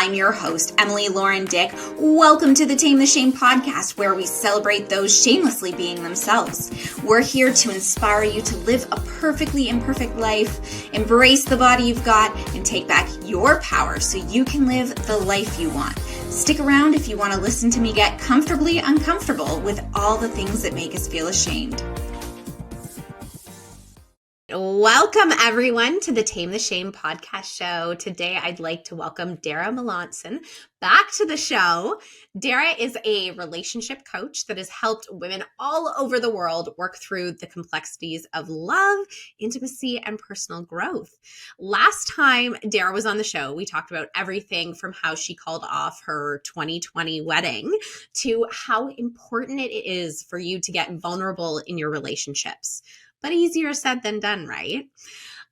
I'm your host, Emily Lauren Dick. Welcome to the Tame the Shame podcast, where we celebrate those shamelessly being themselves. We're here to inspire you to live a perfectly imperfect life, embrace the body you've got, and take back your power so you can live the life you want. Stick around if you want to listen to me get comfortably uncomfortable with all the things that make us feel ashamed. Welcome, everyone, to the Tame the Shame podcast show. Today, I'd like to welcome Dara Melanson back to the show. Dara is a relationship coach that has helped women all over the world work through the complexities of love, intimacy, and personal growth. Last time Dara was on the show, we talked about everything from how she called off her 2020 wedding to how important it is for you to get vulnerable in your relationships. But easier said than done, right?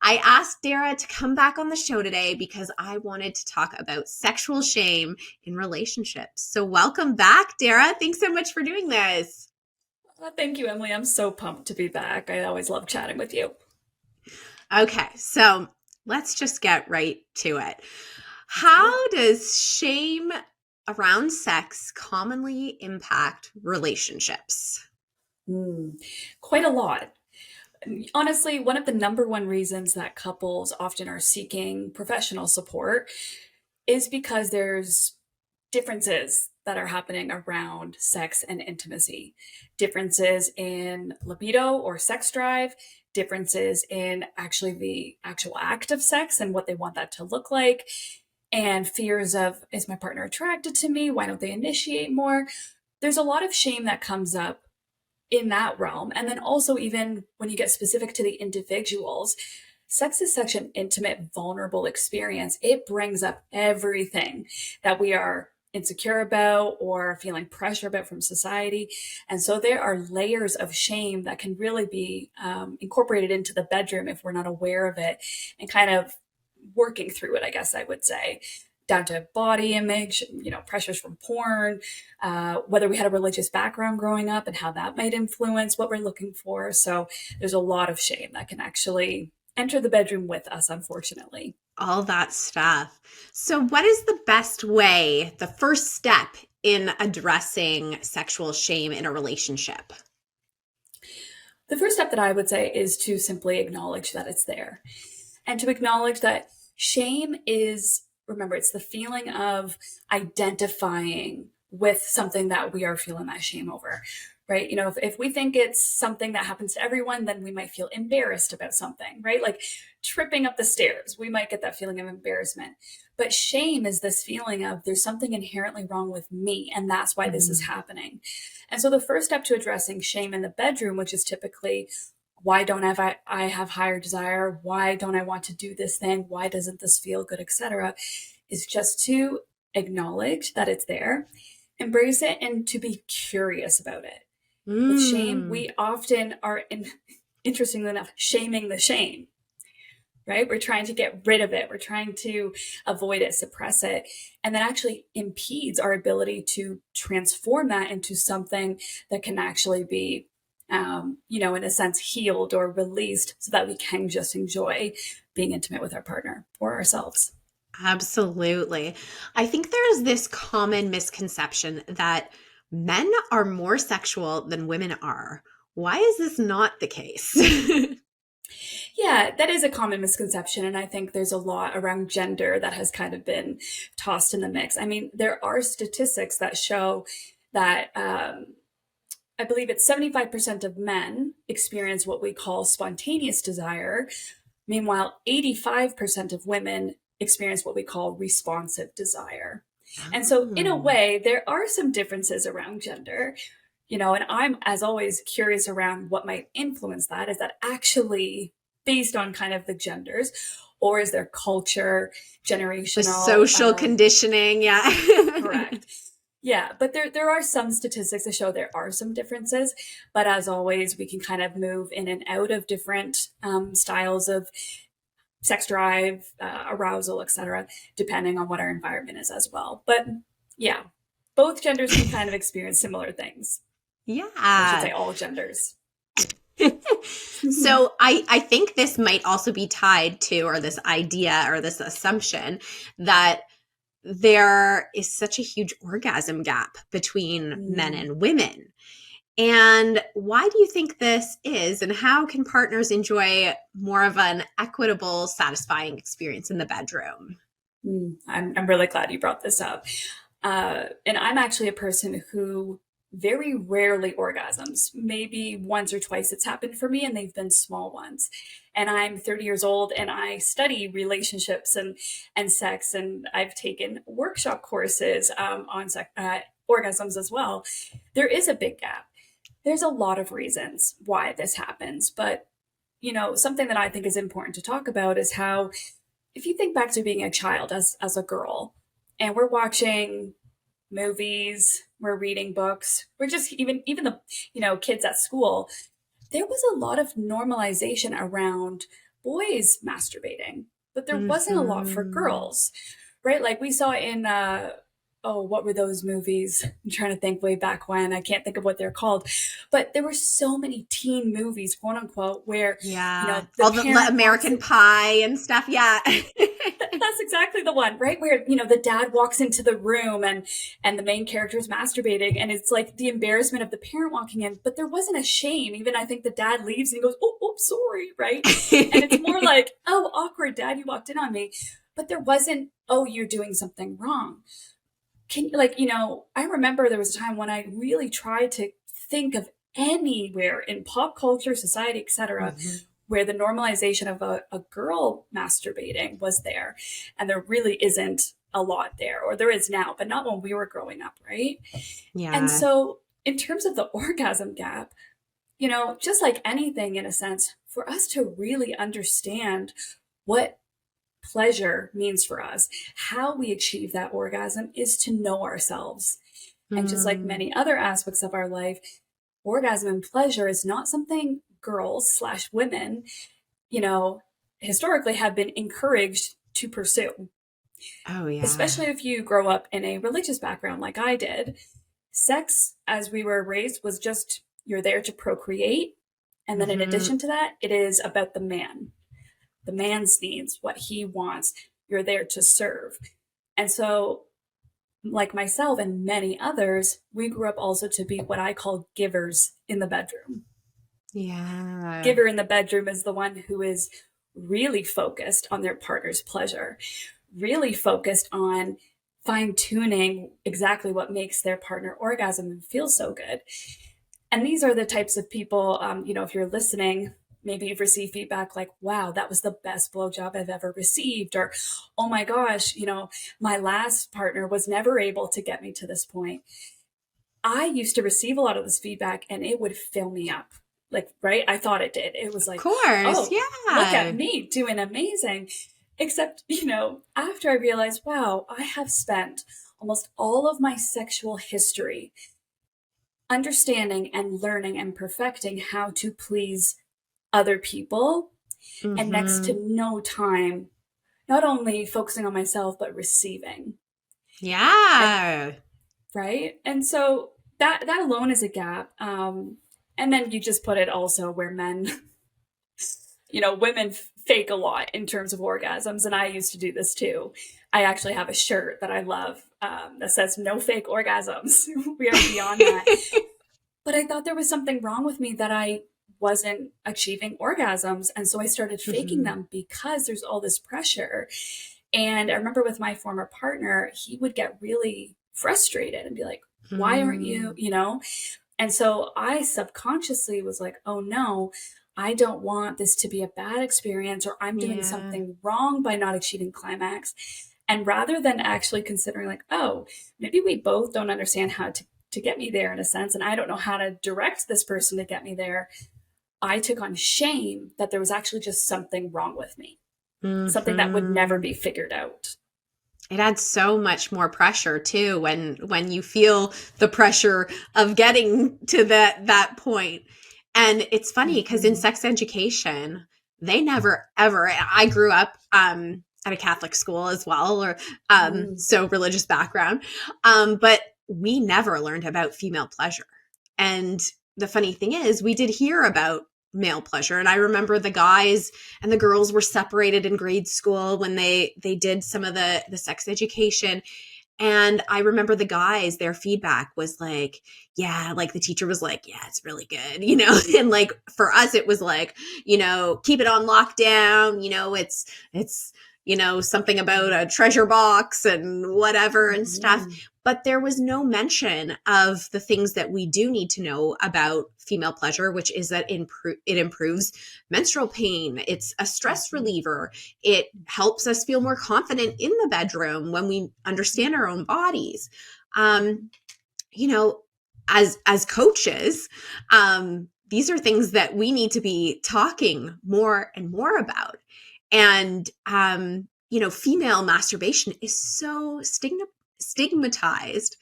I asked Dara to come back on the show today because I wanted to talk about sexual shame in relationships. So welcome back, Dara. Thanks so much for doing this. Thank you, Emily. I'm so pumped to be back. I always love chatting with you. Okay, so let's just get right to it. How does shame around sex commonly impact relationships? Quite a lot. Honestly, one of the number one reasons that couples often are seeking professional support is because there's differences that are happening around sex and intimacy. Differences in libido or sex drive, differences in actually the actual act of sex and what they want that to look like, and fears of, is my partner attracted to me? Why don't they initiate more? There's a lot of shame that comes up in that realm. And then also, even when you get specific to the individuals, sex is such an intimate, vulnerable experience. It brings up everything that we are insecure about or feeling pressure about from society. And so there are layers of shame that can really be incorporated into the bedroom if we're not aware of it and kind of working through it, I guess I would say. Down to body image, pressures from porn, whether we had a religious background growing up and how that might influence what we're looking for. So there's a lot of shame that can actually enter the bedroom with us, unfortunately. All that stuff. So what is the best way, the first step in addressing sexual shame in a relationship? The first step that I would say is to simply acknowledge that it's there and to acknowledge that shame is, remember, it's the feeling of identifying with something that we are feeling that shame over, right? If we think it's something that happens to everyone, then we might feel embarrassed about something, right? Like tripping up the stairs, we might get that feeling of embarrassment. But shame is this feeling of there's something inherently wrong with me, and that's why this is happening. And so the first step to addressing shame in the bedroom, which is typically, why don't I have higher desire? Why don't I want to do this thing? Why doesn't this feel good, etc., is just to acknowledge that it's there, embrace it, and to be curious about it. With shame, we often are, interestingly enough, shaming the shame, right? We're trying to get rid of it. We're trying to avoid it, suppress it, and that actually impedes our ability to transform that into something that can actually be in a sense, healed or released so that we can just enjoy being intimate with our partner or ourselves. Absolutely. I think there's this common misconception that men are more sexual than women are. Why is this not the case? Yeah, that is a common misconception. And I think there's a lot around gender that has kind of been tossed in the mix. I mean, there are statistics that show that I believe it's 75% of men experience what we call spontaneous desire. Meanwhile, 85% of women experience what we call responsive desire. And so in a way, there are some differences around gender, and I'm, as always, curious around what might influence that. Is that actually based on kind of the genders, or is there culture, generational, the social conditioning? Yeah. Correct. Yeah, but there are some statistics that show there are some differences. But as always, we can kind of move in and out of different styles of sex drive, arousal, etc., depending on what our environment is as well. But yeah, both genders can kind of experience similar things. Yeah. I should say all genders. So I think this might also be tied to, or this idea or this assumption that there is such a huge orgasm gap between men Mm. and women. And why do you think this is? And how can partners enjoy more of an equitable, satisfying experience in the bedroom? I'm really glad you brought this up. And I'm actually a person who very rarely orgasms. Maybe once or twice it's happened for me, and they've been small ones. And I'm 30 years old, and I study relationships and sex, and I've taken workshop courses on orgasms as well. There is a big gap. There's a lot of reasons why this happens, but something that I think is important to talk about is how, if you think back to being a child as a girl, and we're watching movies, we're reading books, we're just even the kids at school, there was a lot of normalization around boys masturbating, but there wasn't a lot for Mm-hmm. girls, right? Like we saw in oh, what were those movies? I'm trying to think way back when. I can't think of what they're called. But there were so many teen movies, quote unquote, where, Yeah. the All the parent walks American in. Pie and stuff. Yeah. That's exactly the one, right? Where, the dad walks into the room and the main character is masturbating, and it's like the embarrassment of the parent walking in, but there wasn't a shame. Even I think the dad leaves and he goes, oh, sorry, right? And it's more like, oh, awkward, dad, you walked in on me. But there wasn't, oh, you're doing something wrong. I remember there was a time when I really tried to think of anywhere in pop culture, society, etc., Mhm. where the normalization of a girl masturbating was there. And there really isn't a lot there, or there is now, but not when we were growing up, right? And Yeah. so, in terms of the orgasm gap, just like anything in a sense, for us to really understand what pleasure means for us, how we achieve that orgasm is to know ourselves. And just like Mm. many other aspects of our life, orgasm and pleasure is not something girls/women, you know, historically have been encouraged to pursue, Oh, yeah. especially if you grow up in a religious background like I did. Sex, as we were raised, was just you're there to procreate. And then in Hmm. addition to that, it is about the man's needs, what he wants. You're there to serve. And so, like myself and many others, we grew up also to be what I call givers in the bedroom. Yeah. Giver in the bedroom is the one who is really focused on their partner's pleasure, really focused on fine tuning exactly what makes their partner orgasm and feel so good. And these are the types of people, if you're listening, maybe you've received feedback like, wow, that was the best blowjob I've ever received. Or, oh my gosh, my last partner was never able to get me to this point. I used to receive a lot of this feedback and it would fill me up. Like, right? I thought it did. It was Of like, course. oh, look at Yeah. me doing amazing. Except, after I realized, wow, I have spent almost all of my sexual history understanding and learning and perfecting how to please other people, and next to Hmm. no time not only focusing on myself but receiving. And Yeah. right, and so that alone is a gap. And then you just put it also where men, women fake a lot in terms of orgasms, and I used to do this too. I actually have a shirt that I love, that says no fake orgasms. We are beyond that. But I thought there was something wrong with me, that I wasn't achieving orgasms. And so I started faking Hmm. them because there's all this pressure. And I remember with my former partner, he would get really frustrated and be like, why aren't you, Hmm. And so I subconsciously was like, oh no, I don't want this to be a bad experience, or I'm doing Yeah. something wrong by not achieving climax. And rather than actually considering, like, oh, maybe we both don't understand how to get me there in a sense, and I don't know how to direct this person to get me there, I took on shame that there was actually just something wrong with me, something that would never Hmm. be figured out. It adds so much more pressure too when you feel the pressure of getting to that point. And it's funny because in Mm-hmm. sex education, they never ever. I grew up at a Catholic school as well, or Mm-hmm. so religious background, but we never learned about female pleasure. And the funny thing is, we did hear about male pleasure. And I remember the guys and the girls were separated in grade school when they did some of the sex education. And I remember the guys, their feedback was like, yeah, like the teacher was like, yeah, it's really good, and like for us, it was like, keep it on lockdown, it's, something about a treasure box and whatever and stuff. But there was no mention of the things that we do need to know about female pleasure, which is that it improves menstrual pain. It's a stress reliever. It helps us feel more confident in the bedroom when we understand our own bodies. You know, as coaches, these are things that we need to be talking more and more about. And, female masturbation is so stigmatized.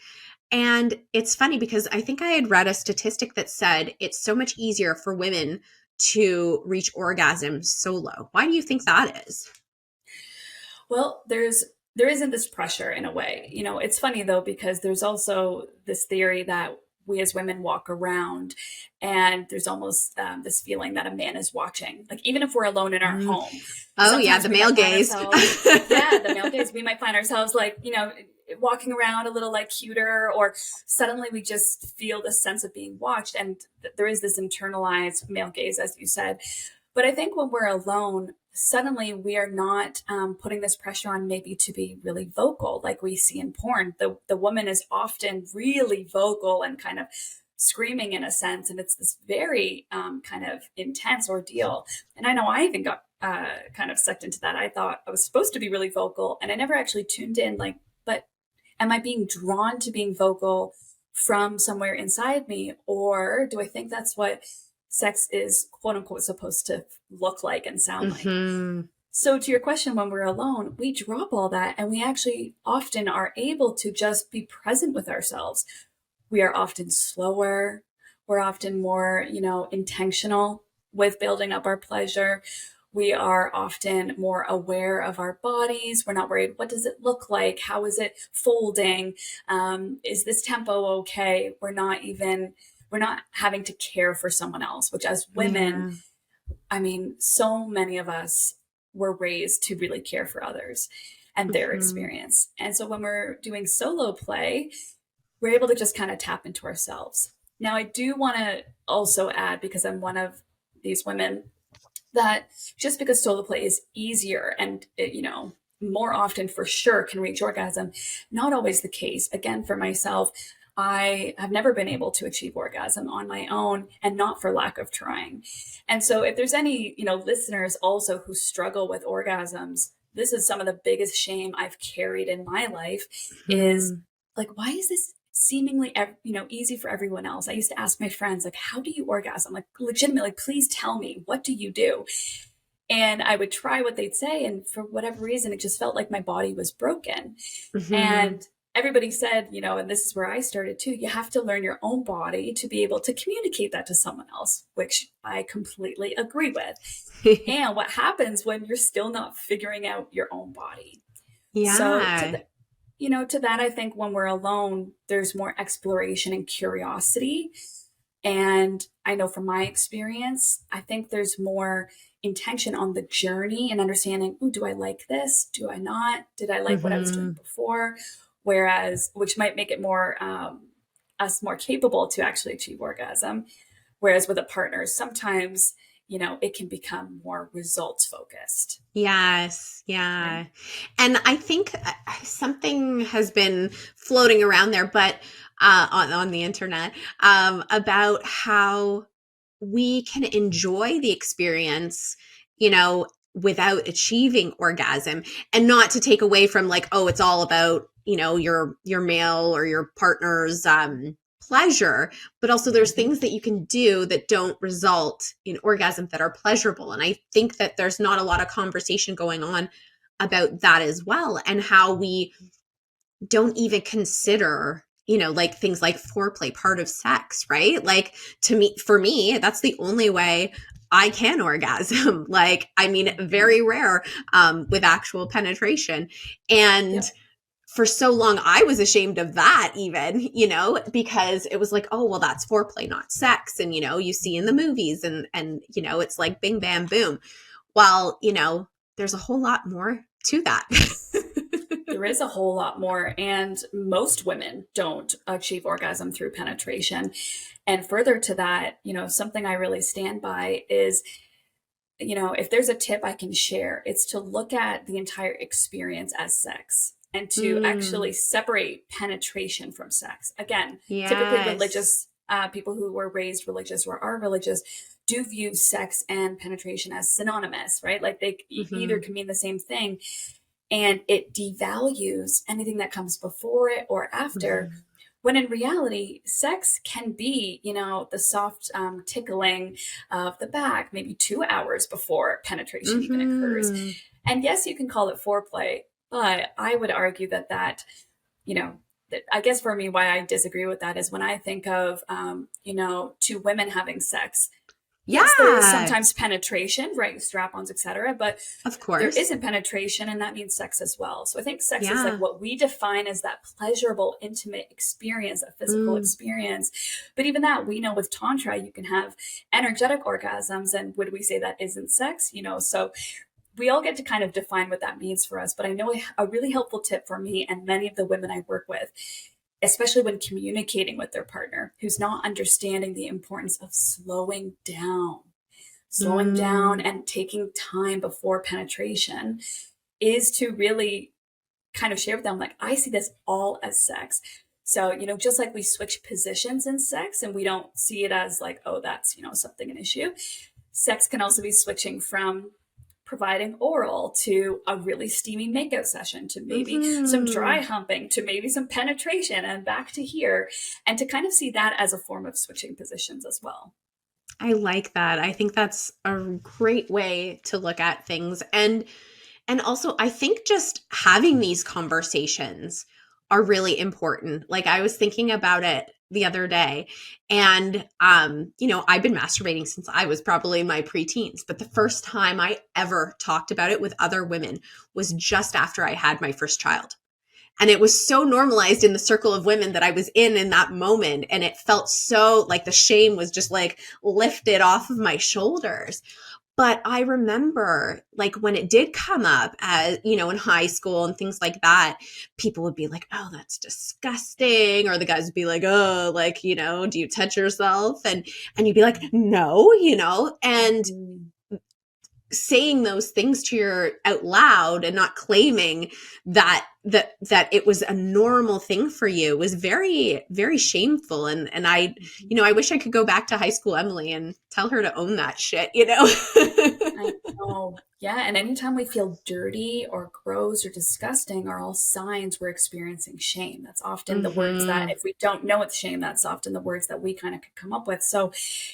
And it's funny because I think I had read a statistic that said it's so much easier for women to reach orgasm solo. Why do you think that is? Well, there isn't this pressure in a way. It's funny though, because there's also this theory that we as women walk around and there's almost this feeling that a man is watching. Like even if we're alone in our home. Oh yeah, the male gaze. The male gaze. We might find ourselves like, walking around a little like cuter, or suddenly we just feel this sense of being watched. And there is this internalized male gaze, as you said. But I think when we're alone, suddenly we are not putting this pressure on maybe to be really vocal like we see in porn. The woman is often really vocal and kind of screaming in a sense. And it's this very kind of intense ordeal. And I know I even got kind of sucked into that. I thought I was supposed to be really vocal and I never actually tuned in like, but am I being drawn to being vocal from somewhere inside me? Or do I think that's what sex is quote unquote supposed to look like and sound like? So to your question, when we're alone, we drop all that and we actually often are able to just be present with ourselves. We are often slower. We're often more, intentional with building up our pleasure. We are often more aware of our bodies. We're not worried. What does it look like? How is it folding? Is this tempo okay? We're not having to care for someone else, which as women, I mean, so many of us were raised to really care for others and their experience. And so when we're doing solo play, we're able to just kind of tap into ourselves. Now, I do want to also add, because I'm one of these women, that just because solo play is easier and, more often for sure can reach orgasm, not always the case. Again, for myself, I have never been able to achieve orgasm on my own, and not for lack of trying. And so if there's any, listeners also who struggle with orgasms, this is some of the biggest shame I've carried in my life is like, why is this seemingly, easy for everyone else? I used to ask my friends, like, how do you orgasm? Like, legitimately, please tell me, what do you do? And I would try what they'd say. And for whatever reason, it just felt like my body was broken. And everybody said, and this is where I started too, you have to learn your own body to be able to communicate that to someone else, which I completely agree with. And what happens when you're still not figuring out your own body? Yeah. So to that, I think when we're alone, there's more exploration and curiosity. And I know from my experience, I think there's more intention on the journey and understanding, do I like this? Do I not? Did I like what I was doing before? Whereas, which might make it more, us more capable to actually achieve orgasm. Whereas with a partner, sometimes, it can become more results focused. Yes. Yeah. Right. And I think something has been floating around there, but on the internet, about how we can enjoy the experience, without achieving orgasm, and not to take away from like, oh, it's all about, your male or your partner's pleasure, but also there's things that you can do that don't result in orgasm that are pleasurable. And I think that there's not a lot of conversation going on about that as well, and how we don't even consider, like things like foreplay part of sex, right? Like for me, that's the only way I can orgasm. Like, I mean, very rare with actual penetration. And for so long, I was ashamed of that even, because it was like, oh, well, that's foreplay, not sex. And, you see in the movies and, it's like bing, bam, boom. Well, there's a whole lot more to that. There is a whole lot more. And most women don't achieve orgasm through penetration. And further to that, something I really stand by is, if there's a tip I can share, it's to look at the entire experience as sex and to actually separate penetration from sex. Again, typically Yes. religious people who were raised religious or are religious do view sex and penetration as synonymous, right? Like they either can mean the same thing, and it devalues anything that comes before it or after. When in reality, sex can be, the soft tickling of the back, maybe 2 hours before penetration even occurs. And yes, you can call it foreplay, but I would argue that, I guess for me, why I disagree with that is when I think of, two women having sex. Yes, there is Yeah, sometimes penetration, right? Strap-ons, etc. But of there course. isn't penetration, and that means sex as well. So I think sex is like Yeah. what we define as that pleasurable, intimate experience, that physical experience. But even that, we know with Tantra, you can have energetic orgasms. And would we say that isn't sex? So we all get to kind of define what that means for us. But I know a really helpful tip for me and many of the women I work with, especially when communicating with their partner who's not understanding the importance of slowing down and taking time before penetration, is to really kind of share with them, like, I see this all as sex. So, just like we switch positions in sex and we don't see it as like, oh, that's, something, an issue. Sex can also be switching from providing oral to a really steamy makeout session to maybe some dry humping to maybe some penetration and back to here, and to kind of see that as a form of switching positions as well. I like that. I think that's a great way to look at things. And also I think just having these conversations are really important. Like I was thinking about it the other day, and I've been masturbating since I was probably in my preteens, but the first time I ever talked about it with other women was just after I had my first child. And it was so normalized in the circle of women that I was in that moment. And it felt so like the shame was just like lifted off of my shoulders. But I remember like when it did come up as, in high school and things like that, people would be like, oh, that's disgusting. Or the guys would be like, oh, like, do you touch yourself? And you'd be like, no, and saying those things to your out loud and not claiming that it was a normal thing for you was very, very shameful. And I wish I could go back to high school Emily and tell her to own that shit. I know. Yeah. And anytime we feel dirty or gross or disgusting are all signs we're experiencing shame. That's often the words that, if we don't know it's shame, that's often the words that we kind of could come up with. So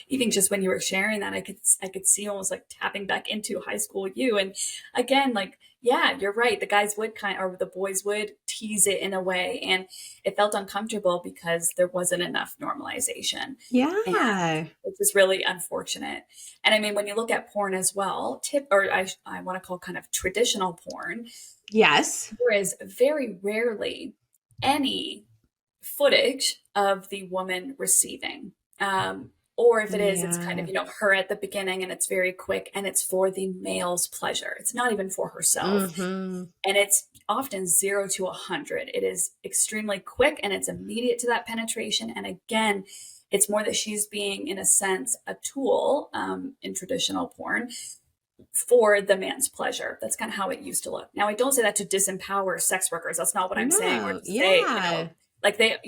even just when you were sharing that, I could see almost like tapping back into high school you. And again, like, yeah, you're right. The guys would or the boys would tease it in a way. And it felt uncomfortable because there wasn't enough normalization. And Yeah. which is really unfortunate. And I mean, when you look at porn as well, I want to call kind of traditional porn, Yes. there is very rarely any footage of the woman receiving. Or if it is, it's kind of, Yeah. her at the beginning and it's very quick and it's for the male's pleasure. It's not even for herself. Mm-hmm. And it's often 0 to 100. It is extremely quick and it's immediate to that penetration. And again, it's more that she's being, in a sense, a tool in traditional porn for the man's pleasure. That's kind of how it used to look. Now, I don't say that to disempower sex workers. That's not what I'm saying. Or No. to say, Yeah. like they,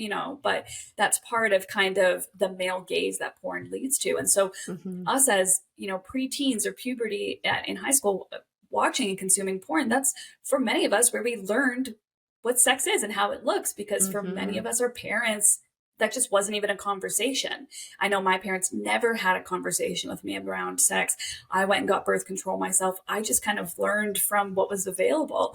but that's part of kind of the male gaze that porn leads to. And so Mm-hmm. us as, preteens or puberty in high school, watching and consuming porn, that's for many of us where we learned what sex is and how it looks, because for many Mm-hmm. of us, our parents, that just wasn't even a conversation. I know my parents never had a conversation with me around sex. I went and got birth control myself. I just kind of learned from what was available.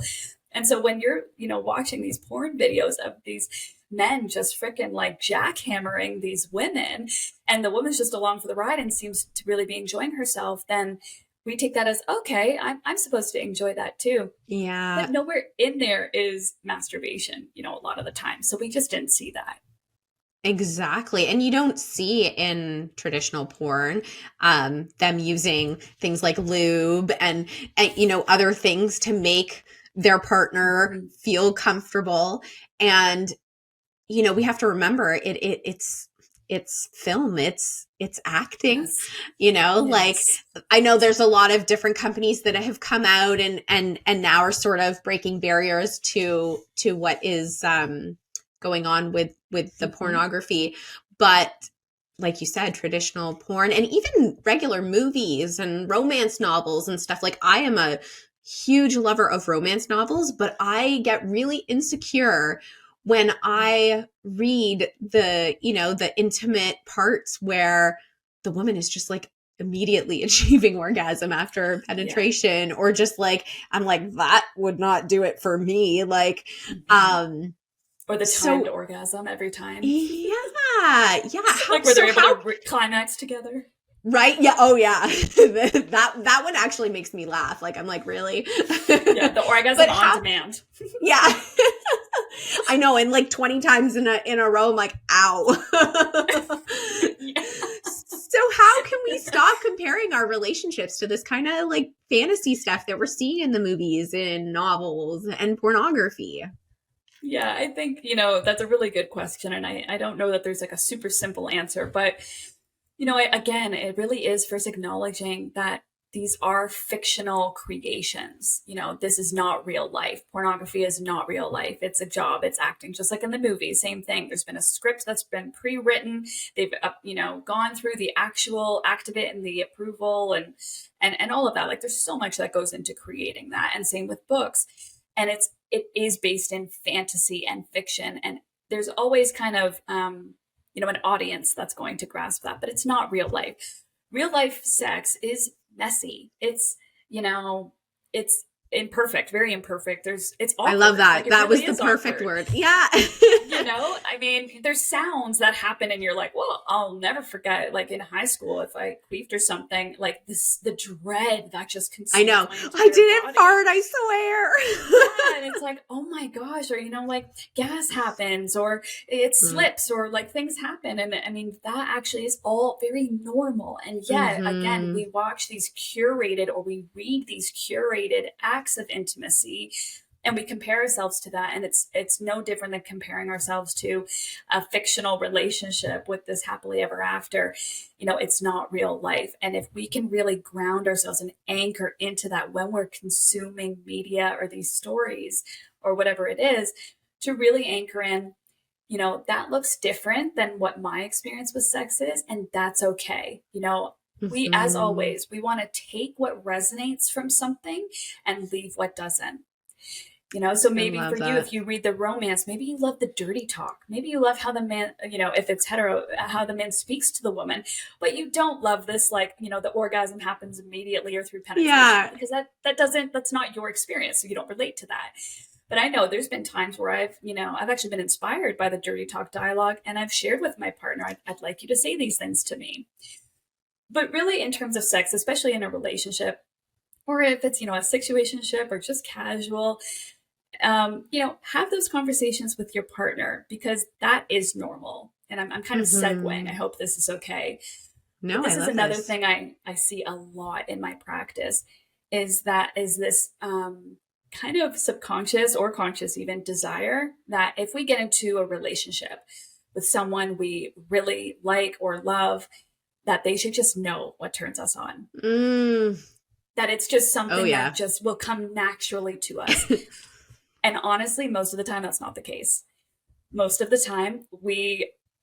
And so when you're, watching these porn videos of these men just freaking like jackhammering these women, and the woman's just along for the ride and seems to really be enjoying herself, then we take that as, okay, I'm supposed to enjoy that too. Yeah. But nowhere in there is masturbation, a lot of the time. So we just didn't see that. Exactly. And you don't see in traditional porn them using things like lube and other things to make their partner Mhm. feel comfortable. And we have to remember it's film, it's acting, Yes. like Yes. I know there's a lot of different companies that have come out and now are sort of breaking barriers to what is going on with the Mhm. pornography. But like you said, traditional porn and even regular movies and romance novels and stuff, like I am a huge lover of romance novels, but I get really insecure when I read the intimate parts where the woman is just like immediately achieving orgasm after Yeah. penetration, or just like, I'm like, that would not do it for me. Like, Mhm. um, Or the timed so orgasm every time. yeah. Like where they're So able how, to climax together. right? Yeah. Oh yeah. That one actually makes me laugh. Like, I'm like, really? Yeah, the orgasm But on how, demand. yeah. I know, and like 20 times in a row, I'm like, ow. Yeah. So how can we stop comparing our relationships to this kind of like fantasy stuff that we're seeing in the movies and novels and pornography? Yeah, I think, that's a really good question. And I don't know that there's like a super simple answer, but, again, it really is first acknowledging that these are fictional creations. This is not real life. Pornography is not real life. It's a job, it's acting, just like in the movie. Same thing. There's been a script that's been pre written. They've, gone through the actual act of it and the approval and all of that. Like there's so much that goes into creating that. And same with books. And it is based in fantasy and fiction, and there's always kind of an audience that's going to grasp that, but it's not real life. Real life sex is messy. You know it's imperfect, very imperfect. It's I love awkward. Like that. it That really was the is perfect awkward. word. Yeah. I mean, there's sounds that happen and you're like, well, I'll never forget, like in high school, if I queefed or something, like the dread that just I consumes know. my I entire didn't body. fart, I swear. Yeah, and it's like, oh my gosh, or like gas happens or it slips or like things happen. And I mean, that actually is all very normal. And yet again, Mm-hmm. we watch these curated or we read these curated acts of intimacy and we compare ourselves to that, and it's no different than comparing ourselves to a fictional relationship with this happily ever after. It's not real life. And if we can really ground ourselves and anchor into that when we're consuming media or these stories or whatever it is, to really anchor in, that looks different than what my experience with sex is, and that's okay. We, as Mm-hmm. always, we want to take what resonates from something and leave what doesn't. So I maybe for love you, that. if you read the romance, maybe you love the dirty talk. Maybe you love how the man, if it's hetero, how the man speaks to the woman, but you don't love this, like, the orgasm happens immediately or through penetration, Yeah. because that's not your experience. So you don't relate to that. But I know there's been times where I've actually been inspired by the dirty talk dialogue, and I've shared with my partner, I'd like you to say these things to me. But really, in terms of sex, especially in a relationship, or if it's, a situationship or just casual, have those conversations with your partner because that is normal. And I'm kind of segueing. I Mm-hmm. hope this is okay. But No, I this is love another this. thing I see a lot in my practice is this kind of subconscious or conscious even desire that if we get into a relationship with someone we really like or love, that they should just know what turns us on. Mm. That it's just Oh something that yeah. just will come naturally to us. And honestly, most of the time, that's not the case. Most of the time,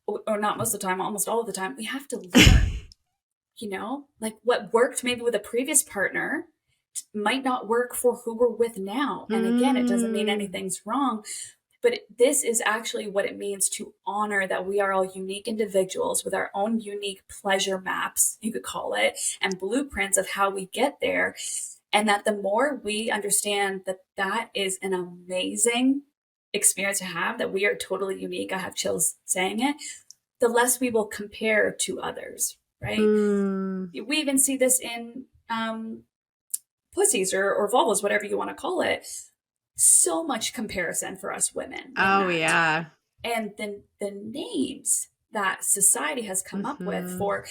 or not most of the time, almost all of the time, we have to learn, like what worked maybe with a previous partner might not work for who we're with now. And again, it doesn't mean Mm. anything's wrong, but this is actually what it means to honor that we are all unique individuals with our own unique pleasure maps, you could call it, and blueprints of how we get there. And that the more we understand that that is an amazing experience to have, that we are totally unique, I have chills saying it, the less we will compare to others, right? Mm. We even see this in pussies or vulvas, whatever you want to call it. So much comparison for us women in Oh, that. yeah. And then the names that society has come up with Mm-hmm. for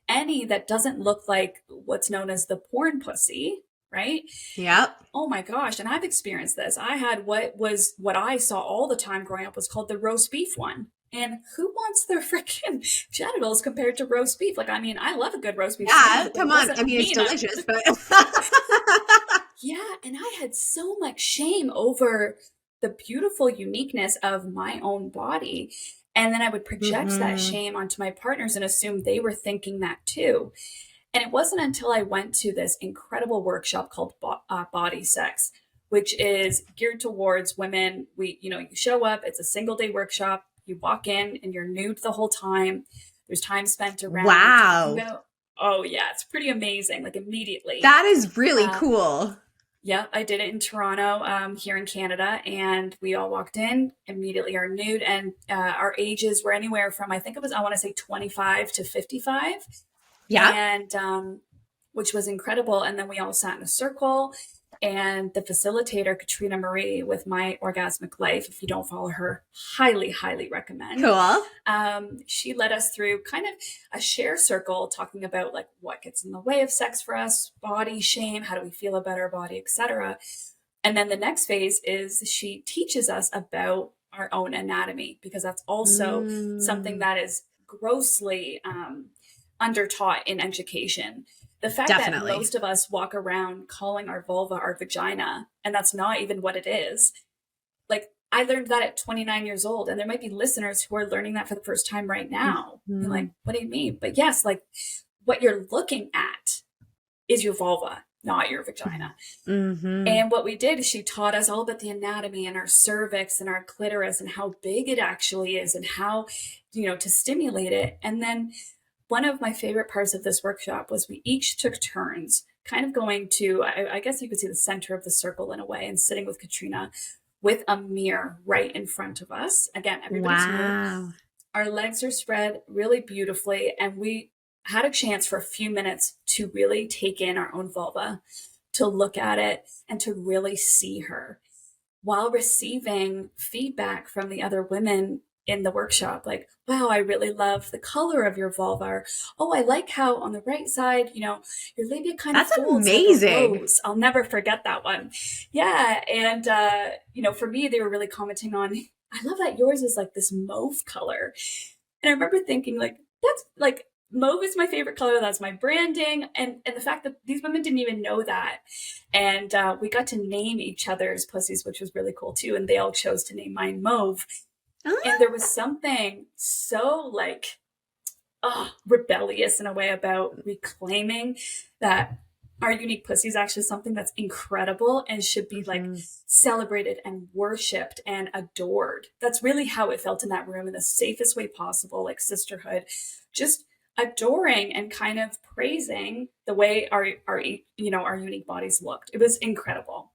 any that doesn't look like what's known as the porn pussy, right? Yep. Oh my gosh. And I've experienced this. I had what I saw all the time growing up was called the roast beef one. And who wants their freaking genitals compared to roast beef? Like, I mean, I love a good roast beef Yeah. sandwich, but it Come on. I wasn't mean, it's mean. delicious, but Yeah. And I had so much shame over the beautiful uniqueness of my own body. And then I would project that mm-hmm. shame onto my partners and assume they were thinking that too. And it wasn't until I went to this incredible workshop called Body Sex, which is geared towards women. You show up, it's a single day workshop. You walk in and you're nude the whole time. There's time spent around talking Wow. about, oh, yeah, it's pretty amazing, like immediately. That is really Uh, cool. yeah, I did it in Toronto, here in Canada, and we all walked in immediately are nude, and our ages were anywhere from, I want to say 25 to 55, Yeah. and which was incredible. And then we all sat in a circle, and the facilitator, Katrina Marie, with My Orgasmic Life, if you don't follow her, highly, highly recommend. Cool. She led us through kind of a share circle talking about like what gets in the way of sex for us, body shame, how do we feel about our body, etc. And then the next phase is she teaches us about our own anatomy, because that's also something Mm, that is grossly undertaught in education. The fact that definitely. most of us walk around calling our vulva our vagina, and that's not even what it is. Like, I learned that at 29 years old, and there might be listeners who are learning that for the first time right now. You're Mm-hmm. like, what do you mean? But yes, like what you're looking at is your vulva, not your vagina. Mm-hmm. And what we did is she taught us all about the anatomy and our cervix and our clitoris and how big it actually is and how, to stimulate it. And then one of my favorite parts of this workshop was we each took turns kind of going to, I guess you could see the center of the circle in a way, and sitting with Katrina with a mirror right in front of us. Again, everybody's nude. Wow. Our legs are spread really beautifully, and we had a chance for a few minutes to really take in our own vulva, to look at it, and to really see her while receiving feedback from the other women in the workshop. Like, wow, I really love the color of your vulva. Or, oh, I like how on the right side, your labia kind of That's folds like a amazing. rose. I'll never forget that one. Yeah. And, for me, they were really commenting on, I love that yours is like this mauve color. And I remember thinking, like, that's like, mauve is my favorite color. That's my branding. And the fact that these women didn't even know that. And we got to name each other's pussies, which was really cool too. And they all chose to name mine Mauve. And there was something so like, rebellious in a way about reclaiming that our unique pussy is actually something that's incredible and should be like Mm-hmm. celebrated and worshipped and adored. That's really how it felt in that room, in the safest way possible, like sisterhood, just adoring and kind of praising the way our unique bodies looked. It was incredible.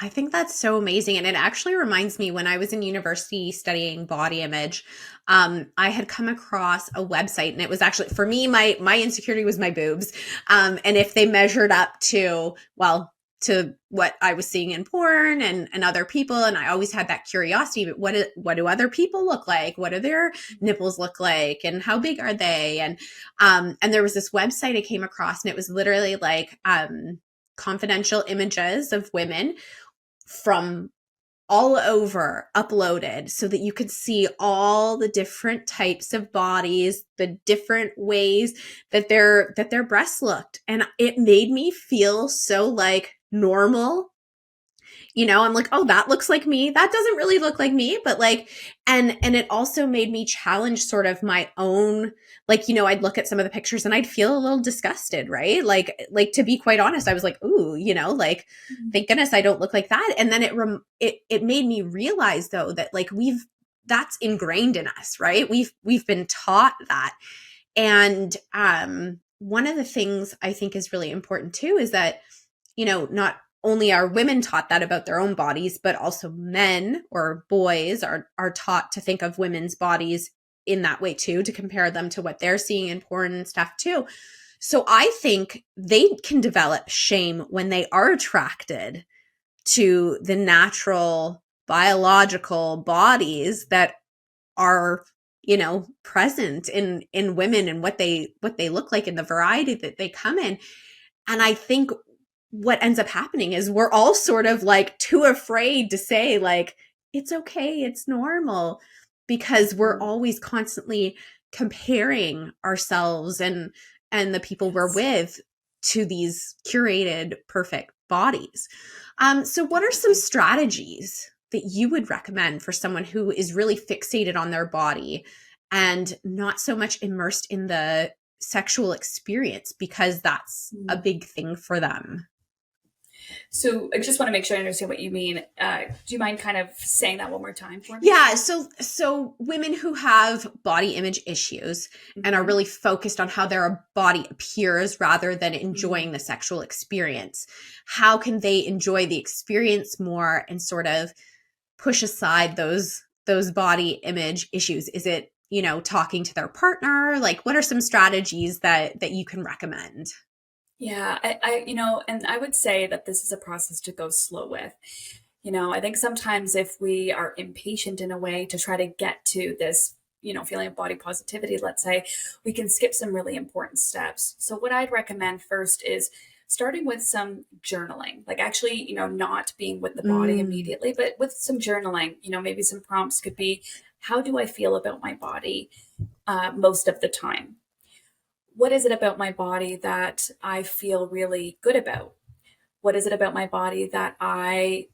I think that's so amazing. And it actually reminds me when I was in university studying body image, I had come across a website, and it was actually, for me, my insecurity was my boobs. And if they measured up to, well, to what I was seeing in porn and other people. And I always had that curiosity, but what do other people look like? What do their nipples look like? And how big are they? And there was this website I came across, and it was literally like, confidential images of women from all over uploaded so that you could see all the different types of bodies, the different ways that their breasts looked. And it made me feel so like normal. I'm like, oh, that looks like me. That doesn't really look like me, but like, and it also made me challenge sort of my own, like, I'd look at some of the pictures and I'd feel a little disgusted, right? Like to be quite honest, I was like, ooh, like, thank goodness I don't look like that. And then it made me realize though that like that's ingrained in us, right? We've been taught that. And one of the things I think is really important too is that, not only are women taught that about their own bodies, but also men or boys are taught to think of women's bodies in that way too, to compare them to what they're seeing in porn and stuff too. So I think they can develop shame when they are attracted to the natural biological bodies that are, present in women and what they look like in the variety that they come in. And I think what ends up happening is we're all sort of like too afraid to say like it's okay, it's normal, because we're always constantly comparing ourselves and the people we're Yes. with to these curated perfect bodies. So what are some Definitely. strategies that you would recommend for someone who is really fixated on their body and not so much immersed in the sexual experience because that's a Mm. big thing for them? So I just want to make sure I understand what you mean. Do you mind kind of saying that one more time for me? Yeah, so women who have body image issues and are Mm-hmm. really focused on how their body appears rather than Mm. enjoying the sexual experience, how can they enjoy the experience more and sort of push aside those body image issues? Is it, talking to their partner? Like what are some strategies that you can recommend? Yeah, and I would say that this is a process to go slow with. I think sometimes if we are impatient in a way to try to get to this, feeling of body positivity, let's say, we can skip some really important steps. So, what I'd recommend first is starting with some journaling, like actually, not being with the body Mm, immediately, but with some journaling. Maybe some prompts could be, how do I feel about my body most of the time? What is it about my body that I feel really good about? What is it about my body that I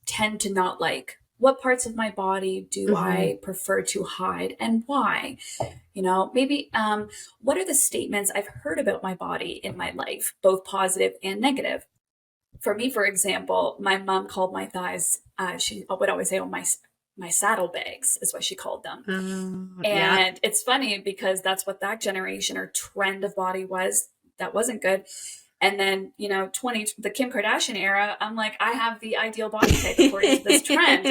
tend to not like? What parts of my body do mhm, I prefer to hide and why? Maybe what are the statements I've heard about my body in my life, both positive and negative? For me, for example, my mom called my thighs, she would always say, oh, my saddlebags is what she called them. yeah. And it's funny because that's what that generation or trend of body was. That wasn't good. And then, 20, the Kim Kardashian era, I'm like, I have the ideal body type according to this trend.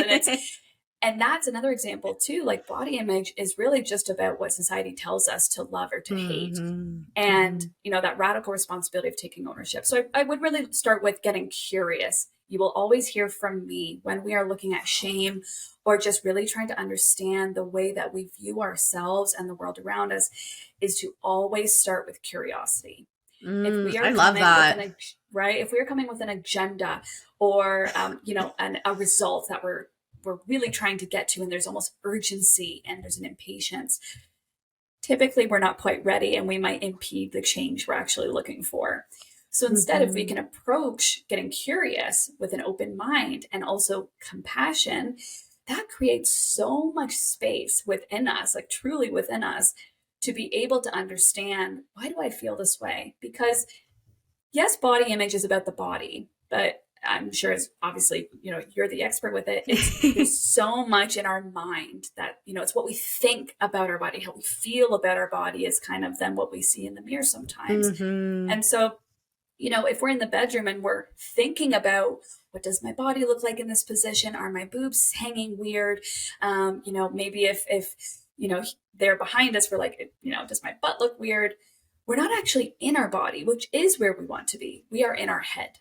And that's another example too. Like body image is really just about what society tells us to love or to hate. Mhm, And, mhm. that radical responsibility of taking ownership. So I would really start with getting curious. You will always hear from me when we are looking at shame or just really trying to understand the way that we view ourselves and the world around us is to always start with curiosity. If we are I love coming with that. an right, if we are coming with an agenda or a result that we're really trying to get to, and there's almost urgency and there's an impatience, typically we're not quite ready and we might impede the change we're actually looking for. So instead, if we Mhm. can approach getting curious with an open mind and also compassion, that creates so much space within us, like truly within us, to be able to understand, why do I feel this way? Because yes, body image is about the body, but I'm sure it's obviously, you're the expert with it. There's so much in our mind that, it's what we think about our body, how we feel about our body is kind of then what we see in the mirror sometimes. Mhm. And so, if we're in the bedroom and we're thinking about, what does my body look like in this position? Are my boobs hanging weird? Maybe if, they're behind us, we're like, does my butt look weird? We're not actually in our body, which is where we want to be. We are in our head.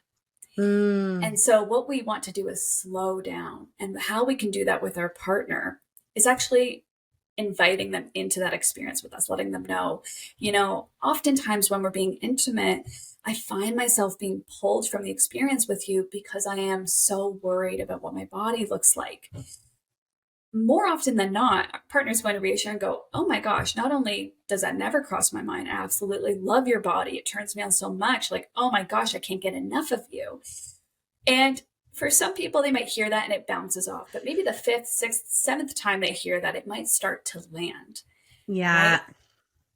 Mm. And so, what we want to do is slow down. And how we can do that with our partner is actually inviting them into that experience with us, letting them know, oftentimes when we're being intimate, I find myself being pulled from the experience with you because I am so worried about what my body looks like. More often than not, our partner's going to reassure and go, oh my gosh, not only does that never cross my mind, I absolutely love your body. It turns me on so much. Like, oh my gosh, I can't get enough of you. And for some people, they might hear that and it bounces off. But maybe the fifth, sixth, seventh time they hear that, it might start to land, right? Yeah.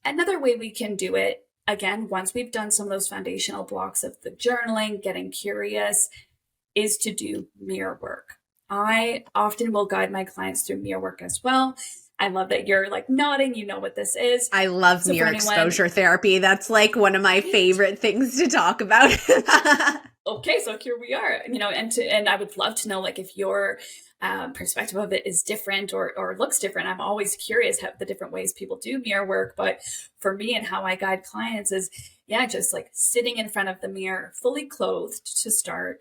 Another way we can do it, again, once we've done some of those foundational blocks of the journaling, getting curious, is to do mirror work. I often will guide my clients through mirror work as well. I love that you're like nodding, you know what this is. I love So for mirror anyone, exposure therapy. That's like one of my right? favorite things to talk about. okay, so here we are, and I would love to know, like, if your perspective of it is different or looks different. I'm always curious how the different ways people do mirror work. But for me and how I guide clients is, yeah, just like sitting in front of the mirror, fully clothed to start,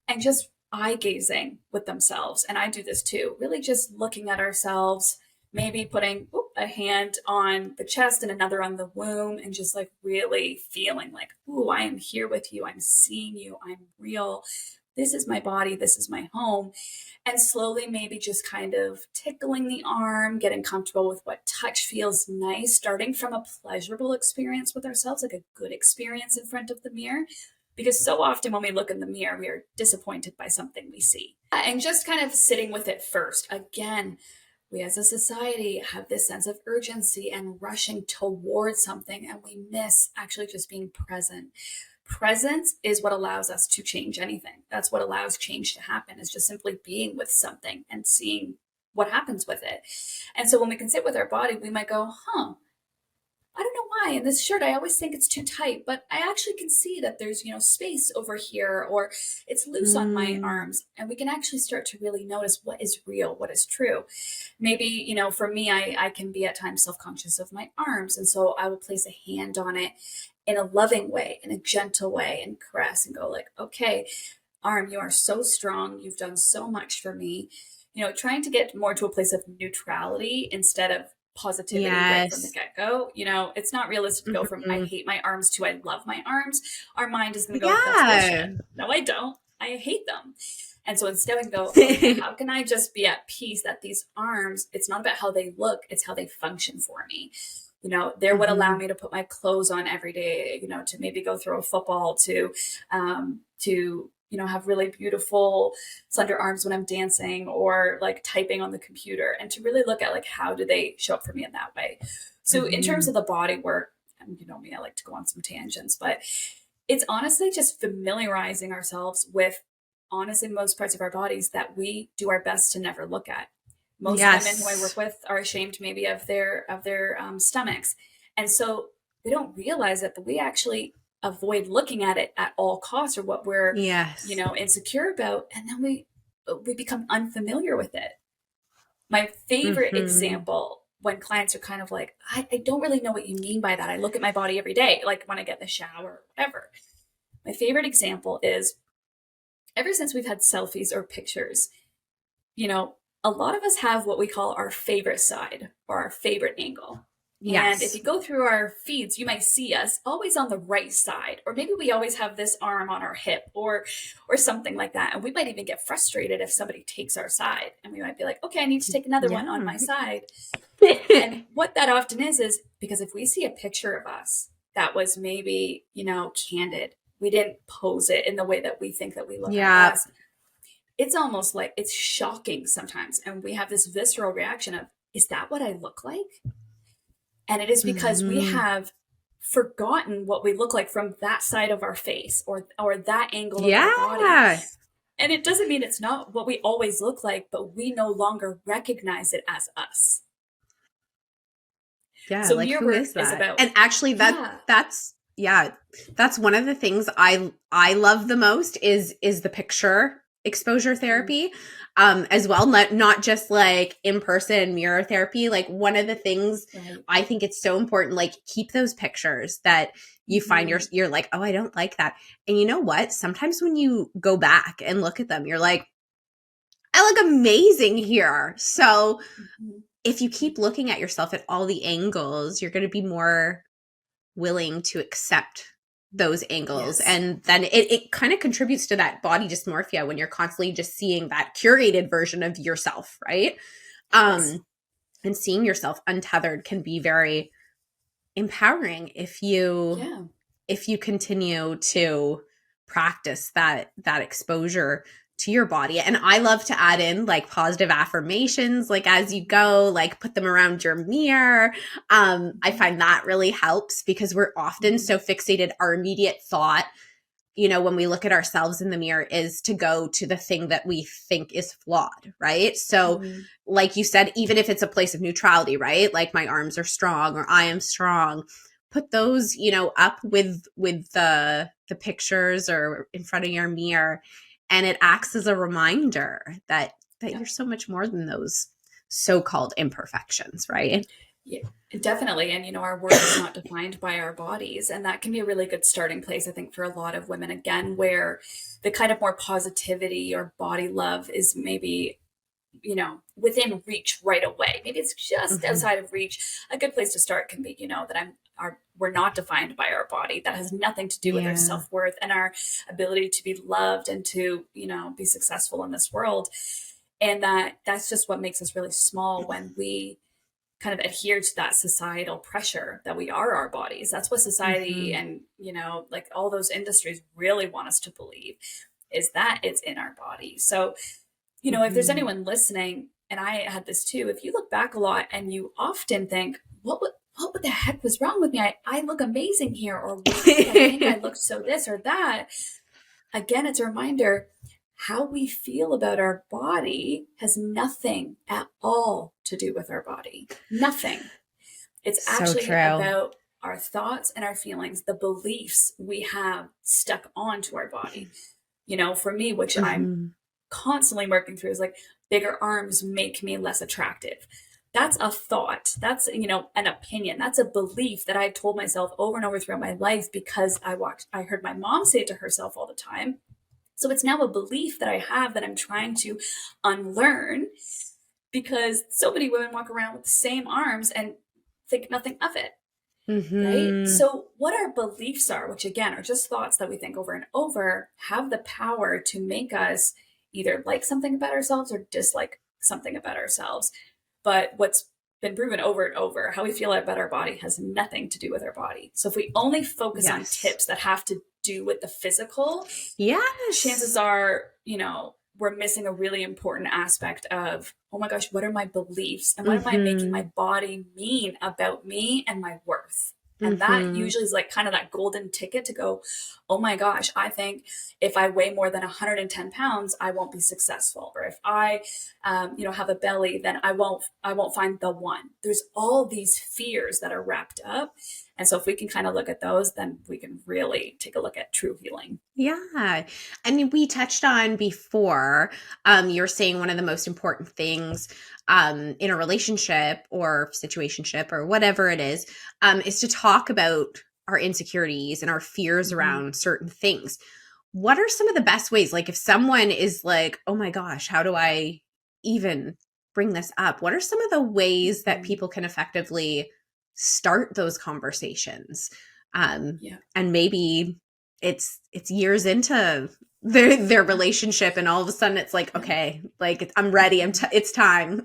and just eye gazing with themselves. And I do this too, really just looking at ourselves, maybe putting a hand on the chest and another on the womb, and just like really feeling like, ooh, I am here with you. I'm seeing you. I'm real. This is my body. This is my home. And slowly, maybe just kind of tickling the arm, getting comfortable with what touch feels nice, starting from a pleasurable experience with ourselves, like a good experience in front of the mirror. Because so often when we look in the mirror, we are disappointed by something we see. And just kind of sitting with it first. Again, we as a society have this sense of urgency and rushing towards something, and we miss actually just being present. Presence is what allows us to change anything. That's what allows change to happen, is just simply being with something and seeing what happens with it. And so when we can sit with our body, we might go, I don't know why in this shirt I always think it's too tight, but I actually can see that there's, space over here, or it's loose on my arms. And we can actually start to really notice what is real, what is true. Maybe, for me, I can be at times self-conscious of my arms. And so I will place a hand on it in a loving way, in a gentle way, and caress and go like, okay, arm, you are so strong. You've done so much for me. Trying to get more to a place of neutrality instead of positivity right from the Yes. get-go. It's not realistic to go from I Mhm. hate my arms to I love my arms. Our mind is going to go, that's Yeah. bullshit. No, I don't. I hate them. And so instead we can go, okay, how can I just be at peace that these arms, it's not about how they look, it's how they function for me. They're what allow Mhm. me to put my clothes on every day, to maybe go throw a football, to have really beautiful slender arms when I'm dancing or like typing on the computer, and to really look at like, how do they show up for me in that way? So in terms Mhm. of the body work, and me, I like to go on some tangents, but it's honestly just familiarizing ourselves with honestly most parts of our bodies that we do our best to never look at. Most women who I work Yes. with are ashamed maybe of their stomachs, and so we don't realize it, but we actually avoid looking at it at all costs, or what we're Yes. insecure about, and then we become unfamiliar with it. My favorite Mhm. example, when clients are kind of like, I don't really know what you mean by that. I look at my body every day, like when I get in the shower or whatever. My favorite example is, ever since we've had selfies or pictures, you know, a lot of us have what we call our favorite side or our favorite angle. And if Yes. you go through our feeds, you might see us always on the right side, or maybe we always have this arm on our hip, or something like that. And we might even get frustrated if somebody takes our side, and we might be like, okay, I need to take another one on Yeah. my side. And what that often is because if we see a picture of us that was maybe, candid, we didn't pose it in the way that we think that we look our Yeah. best, it's almost like it's shocking sometimes. And we have this visceral reaction of, is that what I look like? And it is because we Mhm. have forgotten what we look like from that side of our face, or that angle of our body. Yeah. And it doesn't mean it's not what we always look like, but we no longer recognize it as us. Yeah, So like mirror who work is is that? about, And actually yeah. that's yeah, that's one of the things I love the most is the picture exposure Mhm. therapy. As well, not just like in-person mirror therapy. Like one of the things Right. I think it's so important, like keep those pictures that you find Mhm. you're like, "Oh, I don't like that." And you know what? Sometimes when you go back and look at them, you're like, "I look amazing here." So, Mhm. if you keep looking at yourself at all the angles, you're going to be more willing to accept those angles. Yes. And then it kind of contributes to that body dysmorphia when you're constantly just seeing that curated version of yourself, right? Yes. Um, and seeing yourself untethered can be very empowering Yeah. if you continue to practice that exposure to your body. And I love to add in like positive affirmations, like as you Mhm. go, like put them around your mirror. I Mhm. find that really helps because we're often Mhm. so fixated. Our immediate thought, when we look at ourselves in the mirror, is to go to the thing that we think is flawed, right? So Mhm. like you said, even if it's a place of neutrality, right? Like my arms are strong or I am strong, put those, up with the pictures or in front of your mirror, and it acts as a reminder that Yeah. you're so much more than those so-called imperfections, right? Yeah, definitely. And, our worth is not defined by our bodies. And that can be a really good starting place, I think, for a lot of women, again, where the kind of more positivity or body love is maybe, within reach right away. Maybe it's just Mhm. outside of reach. A good place to start can be, that we're not defined by our body. That has nothing to do with our Yeah. self-worth and our ability to be loved and to, be successful in this world. And that's just what makes us really small when we kind of adhere to that societal pressure that we are our bodies. That's what society Mhm. and, like all those industries really want us to believe, is that it's in our body. So, if there's Mhm. anyone listening, and I had this too, if you look back a lot and you often think, what the heck was wrong with me? I look amazing here. Or why did I think I looked so this or that? Again, it's a reminder, how we feel about our body has nothing at all to do with our body. Nothing. It's So actually true. about our thoughts and our feelings, the beliefs we have stuck onto our body. For me, which I'm Mhm. constantly working through, is like, bigger arms make me less attractive. That's a thought. That's, an opinion. That's a belief that I told myself over and over throughout my life because I heard my mom say it to herself all the time. So it's now a belief that I have that I'm trying to unlearn, because so many women walk around with the same arms and think nothing of it, right? Mhm. So what our beliefs are, which again are just thoughts that we think over and over, have the power to make us either like something about ourselves or dislike something about ourselves. But what's been proven over and over, how we feel about our body has nothing to do with our body. So if we only focus on Yes. tips that have to do with the physical, chances Yes. are, we're missing a really important aspect of, oh my gosh, what are my beliefs and what am I making my Mhm. body mean about me and my worth? And that Mhm. usually is like kind of that golden ticket to go, oh my gosh, I think if I weigh more than 110 pounds, I won't be successful. Or if I, have a belly, then I won't find the one. There's all these fears that are wrapped up. And so if we can kind of look at those, then we can really take a look at true healing. Yeah. I mean, we touched on before, you're saying one of the most important things in a relationship or situationship or whatever it is to talk about our insecurities and our fears Mm-hmm. around certain things. What are some of the best ways? Like, if someone is like, oh my gosh, how do I even bring this up? What are some of the ways that Mm-hmm. people can effectively start those conversations? Yeah. And maybe it's years into their Yeah. relationship, and all of a sudden it's like, Yeah. okay, like I'm ready. Mhm. It's time.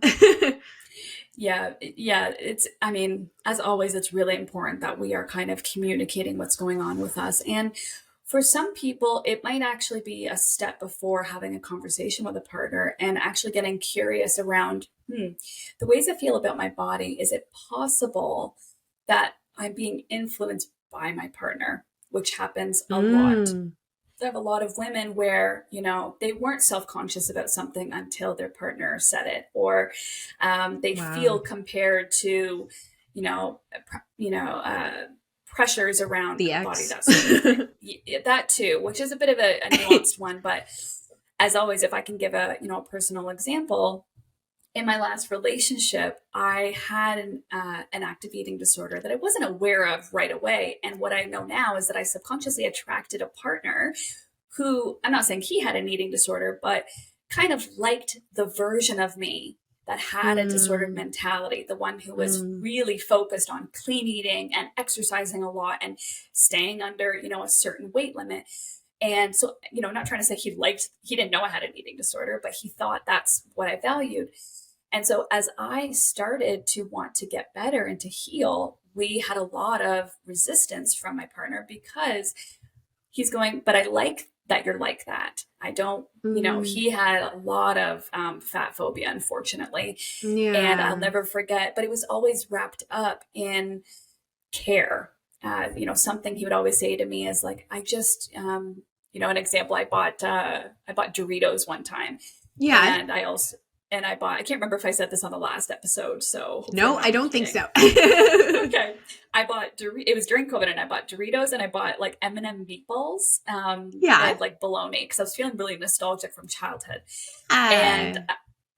Yeah, yeah, I mean, as always, it's really important that we are kind of communicating what's going on with us. And for some people, it might actually be a step before having a conversation with a partner and actually getting curious around, the ways I feel about my body. Is it possible that I'm being influenced by my partner, which happens a lot? Mm, I have a lot of women where, they weren't self-conscious about something until their partner said it, or they feel wow. compared to, you know, pressures around The body, ex. that sort of thing. That too, which is a bit of a nuanced one. But as always, if I can give a personal example, in my last relationship, I had an active eating disorder that I wasn't aware of right away. And what I know now is that I subconsciously attracted a partner who, I'm not saying he had an eating disorder, but kind of liked the version of me that had a disordered Mm, mentality, the one who was mm. really focused on clean eating and exercising a lot and staying under, a certain weight limit. And so, not trying to say he didn't know I had an eating disorder, but he thought that's what I valued. And so as I started to want to get better and to heal, we had a lot of resistance from my partner, because he's going, but I like that you're like that. I don't, Mm, he had a lot of fat phobia, unfortunately. And I'll yeah. never forget, but it was always wrapped up in care. Something he would always say to me is like, I just, an example, I bought Doritos one time, Yeah. and I also, and I can't remember if I said this on the last episode, so hopefully I'm No, not I don't think repeating. so. Okay. I bought it was during COVID, and I bought Doritos, and I bought like M&M meatballs, Yeah. and like bologna, because I was feeling really nostalgic from childhood. And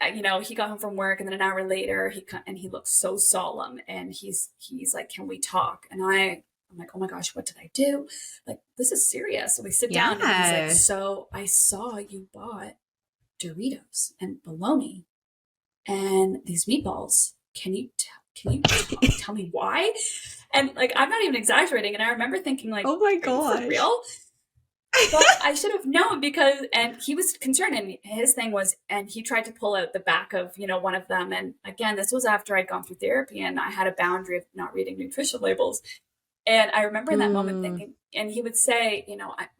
Uh, he got home from work, and then an hour later he looked so solemn, and he's like, "Can we talk?" And I'm like, "Oh my gosh, what did I do? Like, this is serious." So we sit down, and he's like, yeah. "So I saw you bought Doritos and bologna and these meatballs. Tell me why?" And like, I'm not even exaggerating. And I remember thinking, like, Oh my "Are you for gosh. real?" But I should have known, because, and he was concerned, and his thing was, and he tried to pull out the back of, one of them. And again, this was after I'd gone through therapy, and I had a boundary of not reading nutrition labels. And I remember in that moment Mm. thinking, and he would say,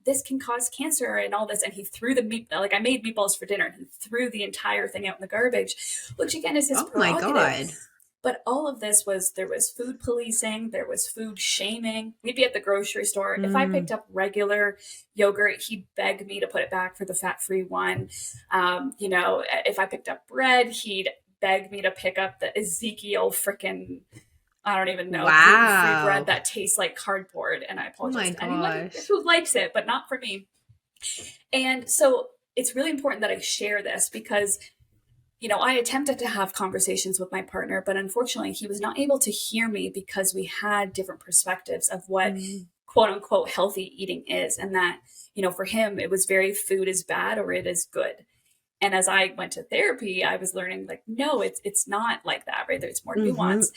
"This can cause cancer and all this." And he threw the meat, like I made meatballs for dinner, and he threw the entire thing out in the garbage, which again is his Oh my prerogative. God. But all of this there was food policing, there was food shaming. We'd be at the grocery store. If I Mm. picked up regular yogurt, he'd beg me to put it back for the fat-free one. If I picked up bread, he'd beg me to pick up the Ezekiel frickin', I don't even know, gluten-free bread Wow. that tastes like cardboard. And I Oh apologize my to anyone gosh. who likes it, but not for me. And so it's really important that I share this, because I attempted to have conversations with my partner, but unfortunately, he was not able to hear me, because we had different perspectives of what Mm. quote unquote healthy eating is. And that, for him, it was very food is bad or it is good. And as I went to therapy, I was learning, like, no, it's not like that, right? There's more Mm-hmm. nuance.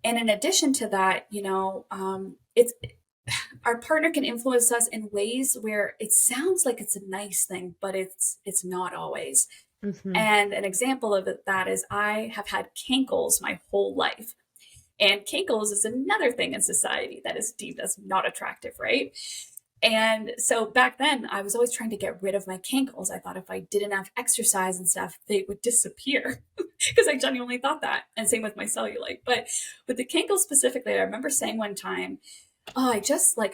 And in addition to that, it's our partner can influence us in ways where it sounds like it's a nice thing, but it's not always. Mm-hmm. And an example of that is, I have had cankles my whole life. And cankles is another thing in society that is deemed as not attractive, right? And so back then, I was always trying to get rid of my cankles. I thought if I did enough exercise and stuff, they would disappear, because I genuinely thought that. And same with my cellulite. But with the cankles specifically, I remember saying one time, "Oh,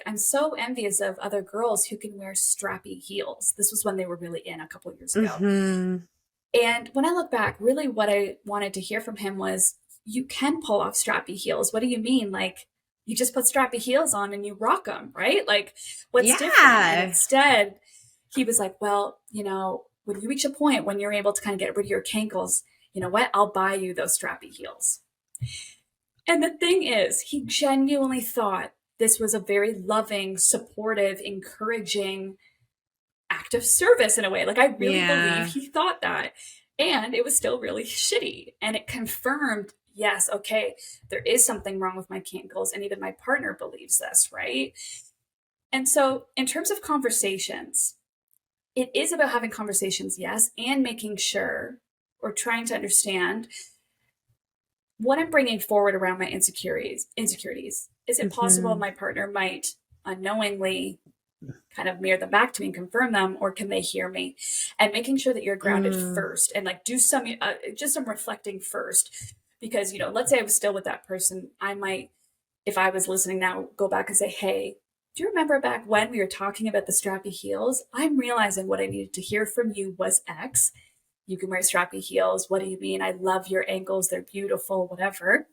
I'm so envious of other girls who can wear strappy heels." This was when they were really in a couple of years ago. Mm-hmm. And when I look back, really what I wanted to hear from him was, "You can pull off strappy heels. What do you mean? Like, you just put strappy heels on and you rock them, right? Like, what's different?" And Yeah. instead, he was like, "Well, when you reach a point when you're able to kind of get rid of your cankles, you know what? I'll buy you those strappy heels." And the thing is, he genuinely thought this was a very loving, supportive, encouraging act of service in a way. Like, I really believe Yeah. he thought that. And it was still really shitty. And it confirmed, yes, okay, there is something wrong with my cankles. And even my partner believes this, right? And so, in terms of conversations, it is about having conversations, yes, and making sure, or trying to understand what I'm bringing forward around my insecurities. Is it possible Mm-hmm. my partner might unknowingly kind of mirror them back to me and confirm them, or can they hear me? And making sure that you're grounded Mm. first, and like do some just some reflecting first. Because let's say I was still with that person, I might, if I was listening now, go back and say, "Hey, do you remember back when we were talking about the strappy heels? I'm realizing what I needed to hear from you was X. You can wear strappy heels. What do you mean? I love your ankles, they're beautiful, whatever."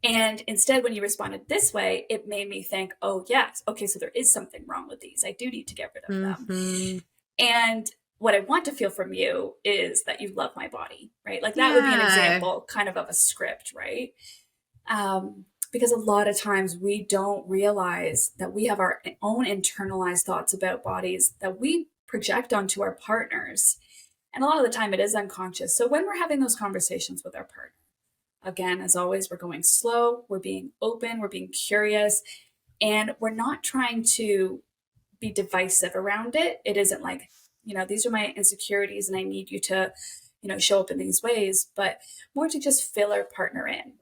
And instead, when you responded this way, it made me think, "Oh, yes, okay, so there is something wrong with these. I do need to get rid of them." Mm-hmm. And what I want to feel from you is that you love my body, right? Like, that would be an Yeah. example kind of a script, right? Because a lot of times we don't realize that we have our own internalized thoughts about bodies that we project onto our partners. And a lot of the time it is unconscious. So when we're having those conversations with our partner, again, as always, we're going slow, we're being open, we're being curious, and we're not trying to be divisive around it. It isn't like, these are my insecurities and I need you to, show up in these ways, but more to just fill our partner in.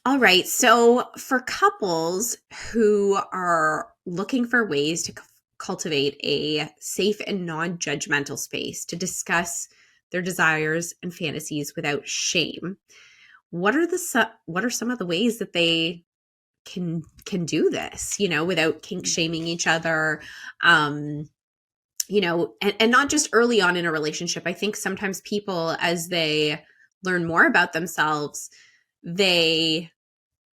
All right. So, for couples who are looking for ways to cultivate a safe and non judgmental space to discuss their desires and fantasies without shame, what are some of the ways that they can do this, without kink shaming each other? Um, and not just early on in a relationship. I think sometimes people, as they learn more about themselves, they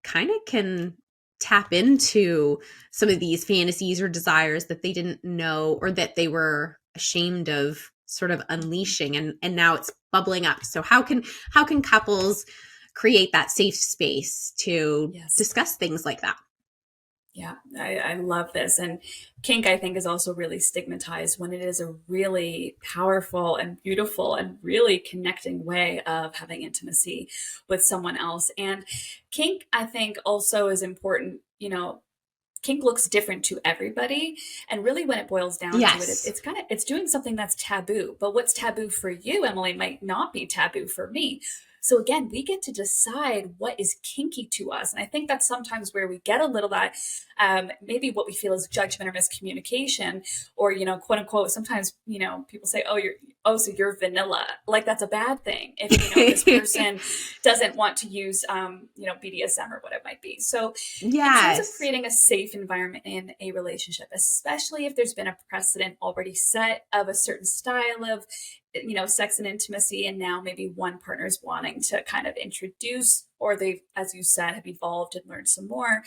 kind of can tap into some of these fantasies or desires that they didn't know or that they were ashamed of sort of unleashing, and now it's bubbling up. So how can couples create that safe space to Yes. discuss things like that? Yeah, I love this. And kink, I think, is also really stigmatized when it is a really powerful and beautiful and really connecting way of having intimacy with someone else. And kink, I think, also is important. Kink looks different to everybody. And really, when it boils down to it, Yes. it's doing something that's taboo. But what's taboo for you, Emily, might not be taboo for me. So again, we get to decide what is kinky to us. And I think that's sometimes where we get a little that maybe what we feel is judgment or miscommunication, or, quote unquote, sometimes, people say, so you're vanilla. Like that's a bad thing. If, this person doesn't want to use, BDSM or what it might be. So in terms of Yes. creating a safe environment in a relationship, especially if there's been a precedent already set of a certain style of, sex and intimacy, and now maybe one partner's wanting to kind of introduce, or they've, as you said, have evolved and learned some more,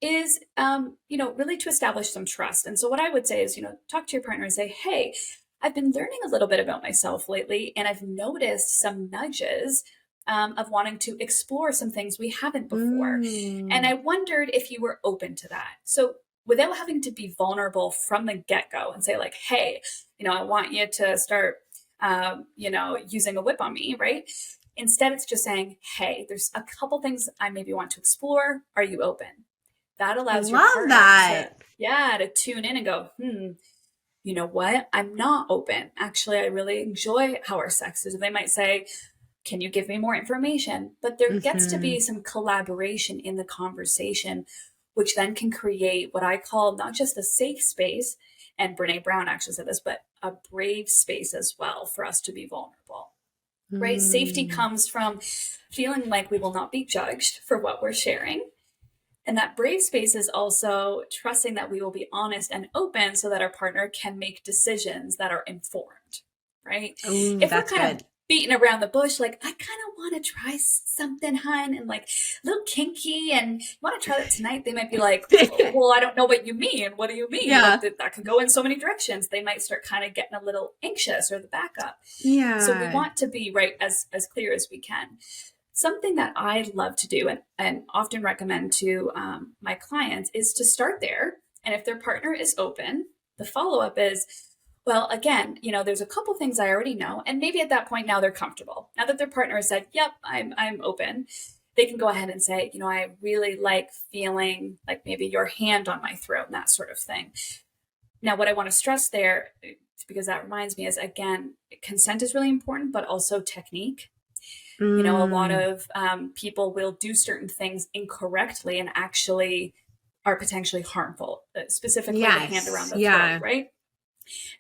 is, really to establish some trust. And so what I would say is, talk to your partner and say, hey, I've been learning a little bit about myself lately, and I've noticed some nudges of wanting to explore some things we haven't before. And Mm. I wondered if you were open to that. So without having to be vulnerable from the get-go and say like, hey, I want you to start, using a whip on me, right? Instead, it's just saying, hey, there's a couple things I maybe want to explore. Are you open? That I allows your love partner to, that. to tune in and go, you know what? I'm not open. Actually, I really enjoy how our sex is. They might say, can you give me more information? But there gets to Hmm. be some collaboration in the conversation, which then can create what I call not just a safe space, and Brene Brown actually said this, but a brave space as well for us to be vulnerable. Right? Safety Mm. comes from feeling like we will not be judged for what we're sharing. And that brave space is also trusting that we will be honest and open so that our partner can make decisions that are informed, right? Oh, If we're that's kind of good. beating around the bush, like, I kind of want to try something, hun, and like a little kinky, and you want to try that tonight, they might be like, well, I don't know what you mean. What do you mean? Like, Yeah. that could go in so many directions. They might start kind of getting a little anxious or the backup. So we Yeah. want to be right as clear as we can. Something that I love to do and often recommend to my clients is to start there. And if their partner is open, the follow up is, well, again, there's a couple things I already know. And maybe at that point now they're comfortable. Now that their partner has said, yep, I'm open, they can go ahead and say, I really like feeling like maybe your hand on my throat and that sort of thing. Now, what I want to stress there, because that reminds me, is again, consent is really important, but also technique. A lot Mm. of people will do certain things incorrectly and actually are potentially harmful, specifically the hand around Yes. the throat, Yeah. right?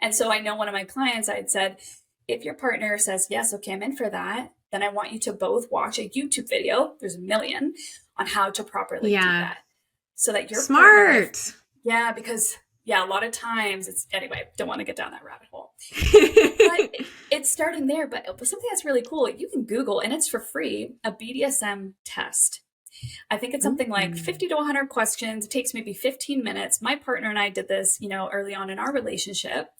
And so I know one of my clients, I had said, if your partner says, yes, okay, I'm in for that, then I want you to both watch a YouTube video, there's a million, on how to properly do Yeah. that. So that your partner, if, Smart. yeah, because, yeah, a lot of times anyway, don't want to get down that rabbit hole. But it's starting there. But something that's really cool, you can Google, and it's for free, a BDSM test. I think it's something like Mm. 50 to 100 questions. It takes maybe 15 minutes. My partner and I did this, early on in our relationship.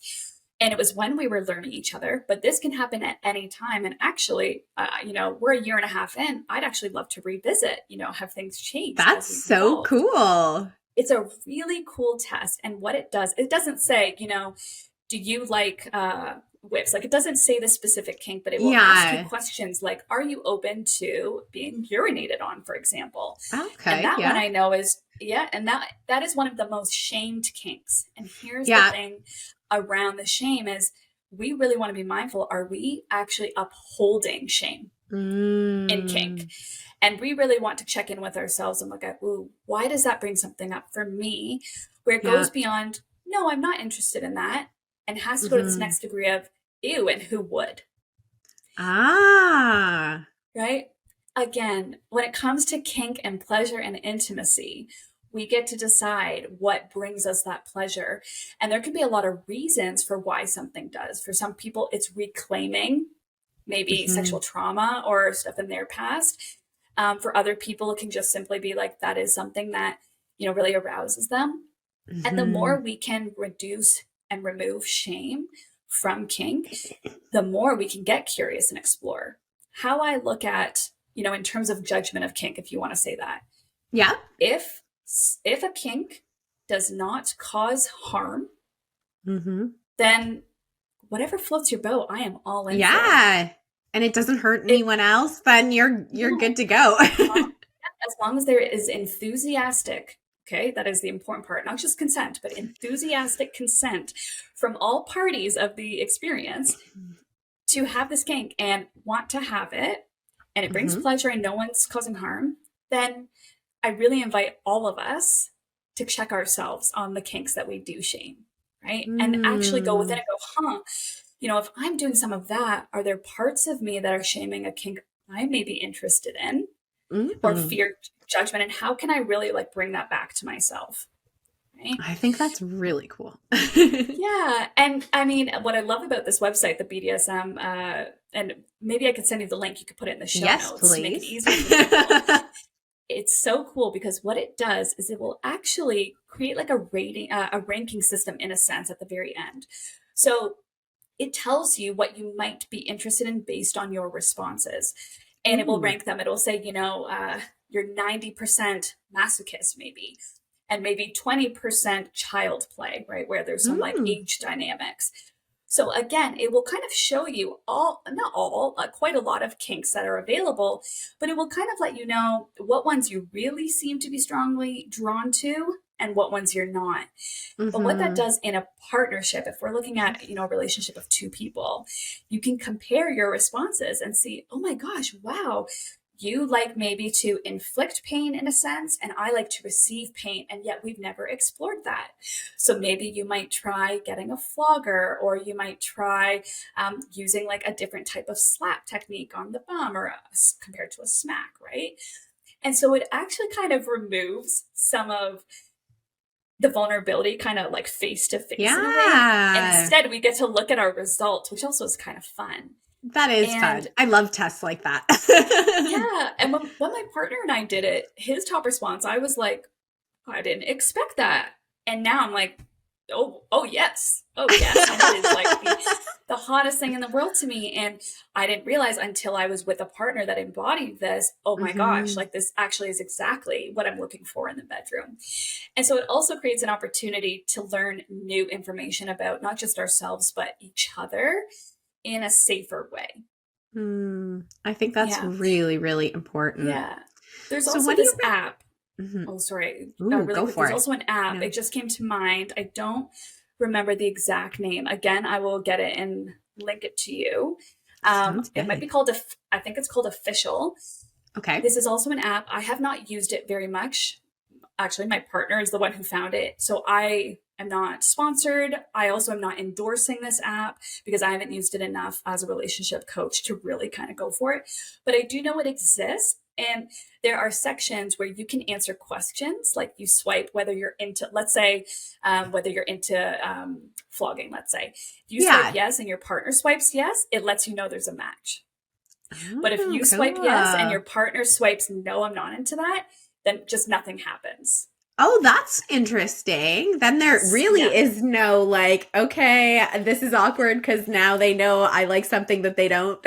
And it was when we were learning each other, but this can happen at any time. And actually, we're a year and a half in. I'd actually love to revisit, have things changed That's as we've so evolved. cool. It's a really cool test. And what it doesn't say, do you like whips? Like, it doesn't say the specific kink, but it will ask you Yeah. questions like, are you open to being urinated on, for example? And Okay. that one Yeah. I know is, yeah, and that is one of the most shamed kinks. And here's the Yeah. thing around the shame is, we really want to be mindful. Are we actually upholding shame in kink? Mm. And we really want to check in with ourselves and look at, ooh, why does that bring something up for me? Where it Yeah. goes beyond, no, I'm not interested in that, and has to go to this Hmm. next degree of, ew, and who would, Ah. right? Again, when it comes to kink and pleasure and intimacy, We get to decide what brings us that pleasure. And there can be a lot of reasons for why something does. For some people, it's reclaiming maybe Mhm. sexual trauma or stuff in their past. For other people, it can just simply be like that is something that, really arouses them. And the more Mhm. we can reduce and remove shame from kink, the more we can get curious and explore. How I look at, in terms of judgment of kink, if you want to say that, Yeah. if if a kink does not cause harm, Mhm. then whatever floats your boat, I am all in for. Yeah. And it doesn't hurt If anyone else, then you're no, good to go. as long as there is enthusiastic, okay, that is the important part, not just consent, but enthusiastic consent from all parties of the experience to have this kink and want to have it, and it brings Mhm. pleasure and no one's causing harm, then I really invite all of us to check ourselves on the kinks that we do shame, right? And actually go within Mm. and go, if I'm doing some of that, are there parts of me that are shaming a kink I may be interested in or Mm. fear judgment? And how can I really like bring that back to myself? Right. I think that's really cool. Yeah. And I mean, what I love about this website, the BDSM, and maybe I could send you the link, you could put it in the show Yes, notes to make it please. easier for people. It's so cool because what it does is it will actually create like a ranking system in a sense at the very end. So it tells you what you might be interested in based on your responses, and it will Ooh. rank them. It'll say, you're 90% masochist, maybe, and maybe 20% child play, right? Where there's some like Mm. age dynamics. So again, it will kind of show you not all, quite a lot of kinks that are available, but it will kind of let you know what ones you really seem to be strongly drawn to and what ones you're not. But what that Mhm. does in a partnership, if we're looking at, a relationship of two people, you can compare your responses and see, oh my gosh, wow, you like maybe to inflict pain in a sense, and I like to receive pain, and yet we've never explored that. So maybe you might try getting a flogger, or you might try using like a different type of slap technique on the bum compared to a smack, right? And so it actually kind of removes some of the vulnerability kind of like face to face in a way. And Yeah. instead, we get to look at our results, which also is kind of fun. That is And fun. I love tests like that. yeah, and when my partner and I did it, his top response, I was like, I didn't expect that. And now I'm like, oh yes, oh yes, and it is like the hottest thing in the world to me. And I didn't realize until I was with a partner that embodied this. Oh my gosh, Mhm. like this actually is exactly what I'm looking for in the bedroom. And so it also creates an opportunity to learn new information about not just ourselves but each other in a safer way. I think that's Yeah, really, really important. yeah. There's So also what do you this app. Mhm. Oh, sorry. Ooh, Really go quick. for There's it. also an app. Yeah. It just came to mind. I don't remember the exact name. Again, I will get it and link it to you. Sounds It might good. be called, I think it's called Official. Okay. This is also an app. I have not used it very much. Actually, my partner is the one who found it. So I am not sponsored. I also am not endorsing this app because I haven't used it enough as a relationship coach to really kind of go for it. But I do know it exists. And there are sections where you can answer questions, like you swipe whether you're into, let's say, whether you're into flogging, let's say. If you swipe Yeah. yes and your partner swipes yes, it lets you know there's a match. But if Oh, you swipe yes and cool. your partner swipes no, I'm not into that, then just nothing happens. Oh, that's interesting. Then there really Yeah. is no like, okay, this is awkward because now they know I like something that they don't.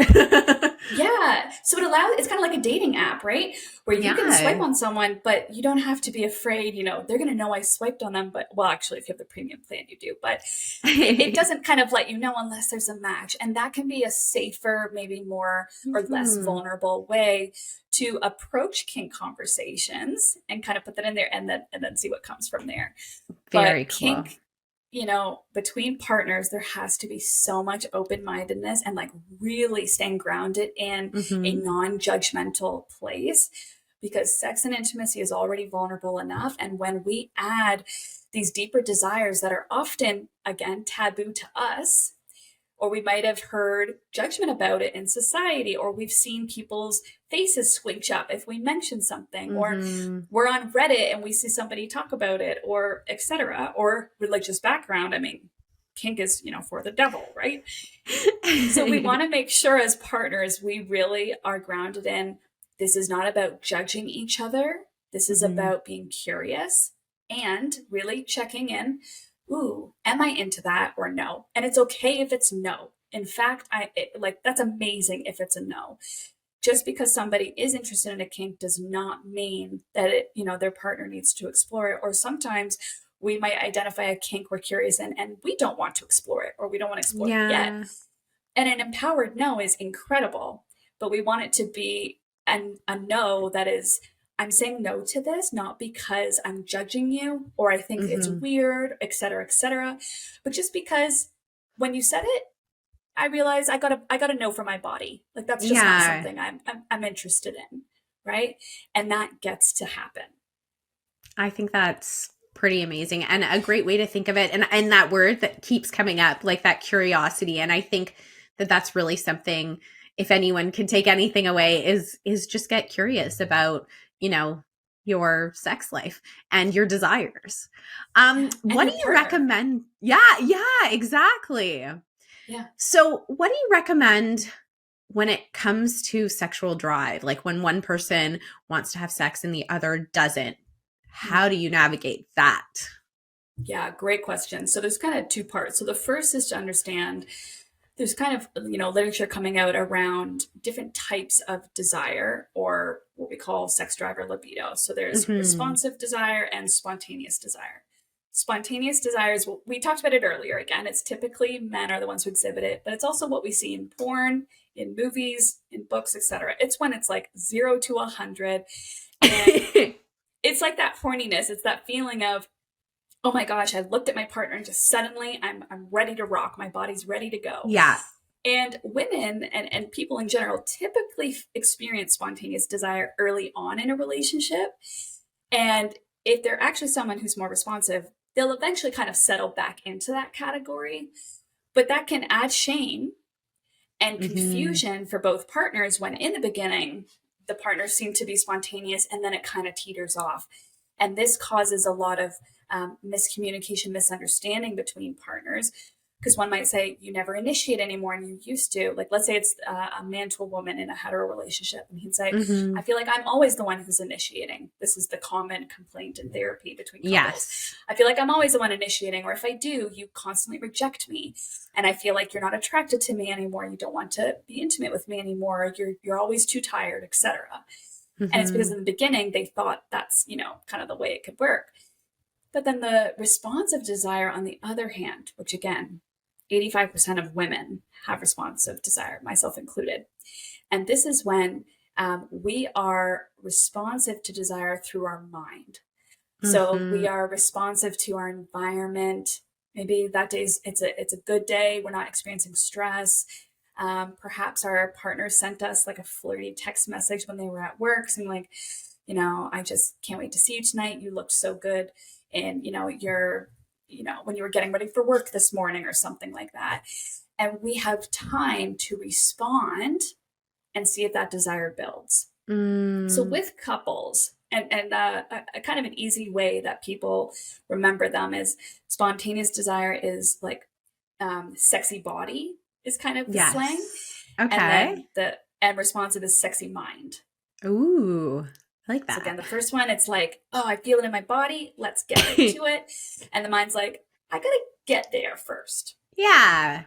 Yeah. So it's kind of like a dating app, right? Where you can swipe Yeah. on someone, but you don't have to be afraid, they're going to know I swiped on them. But, well, actually, if you have the premium plan, you do. But it doesn't kind of let you know unless there's a match. And that can be a safer, maybe more or less Mhm. vulnerable way to approach kink conversations and kind of put that in there and then see what comes from there. Very But cool. kink, between partners, there has to be so much open mindedness and like really staying grounded in a Hmm. non judgmental place because sex and intimacy is already vulnerable enough. And when we add these deeper desires that are often, again, taboo to us, or we might have heard judgment about it in society, or we've seen people's faces switch up if we mention something, or we're on Reddit and we see somebody talk about it, or etc., or religious background. I mean, kink is, for the devil, right? So we want to make sure as partners, we really are grounded in, this is not about judging each other. This is about being curious and really checking in. Ooh, am I into that or no? And it's okay if it's no. In fact, that's amazing if it's a no. Just because somebody is interested in a kink does not mean that their partner needs to explore it. Or sometimes we might identify a kink we're curious in and we don't want to explore it, or we don't want to explore it yet. And an empowered no is incredible, but we want it to be a no that is, I'm saying no to this, not because I'm judging you or I think it's weird, et cetera, but just because when you said it, I realized I got a no from my body. Like, that's just not something I'm interested in, right? And that gets to happen. I think that's pretty amazing and a great way to think of it. And that word that keeps coming up, like that curiosity. And I think that that's really something, if anyone can take anything away, is just get curious about, your sex life and your desires. What do you recommend? Yeah, exactly. Yeah. So what do you recommend when it comes to sexual drive? Like when one person wants to have sex and the other doesn't, how do you navigate that? Yeah, great question. So there's kind of two parts. So the first is to understand there's kind of, literature coming out around different types of desire, or what we call sex drive or libido. So there's responsive desire and spontaneous desire. Spontaneous desire is, we talked about it earlier. Again, it's typically men are the ones who exhibit it, but it's also what we see in porn, in movies, in books, etc. It's when it's like 0 to 100. And it's like that horniness. It's that feeling of, oh my gosh, I looked at my partner and just suddenly I'm ready to rock. My body's ready to go. Yeah. And women and people in general typically experience spontaneous desire early on in a relationship. And if they're actually someone who's more responsive, they'll eventually kind of settle back into that category. But that can add shame and confusion for both partners when in the beginning, the partners seem to be spontaneous and then it kind of teeters off. And this causes a lot of miscommunication, misunderstanding between partners, because one might say, you never initiate anymore and you used to. Like, let's say it's a man to a woman in a hetero relationship, and he'd say, I feel like I'm always the one who's initiating. This is the common complaint in therapy between couples. Yes. I feel like I'm always the one initiating, or if I do, you constantly reject me, and I feel like you're not attracted to me anymore. You don't want to be intimate with me anymore. You're always too tired, etc. And it's because in the beginning they thought that's, kind of the way it could work. But then the responsive desire, on the other hand, which again, 85% of women have responsive desire, myself included. And this is when we are responsive to desire through our mind. So we are responsive to our environment. Maybe that day's it's a good day. We're not experiencing stress. Perhaps our partner sent us like a flirty text message when they were at work, saying like, I just can't wait to see you tonight. You looked so good. And, you're, when you were getting ready for work this morning or something like that. And we have time to respond and see if that desire builds. So with couples, and a kind of an easy way that people remember them is spontaneous desire is like sexy body is kind of the slang. Okay. And responsive is sexy mind. Ooh, I like that. So again, the first one, it's like, oh, I feel it in my body. Let's get into it. And the mind's like, I got to get there first. Yeah.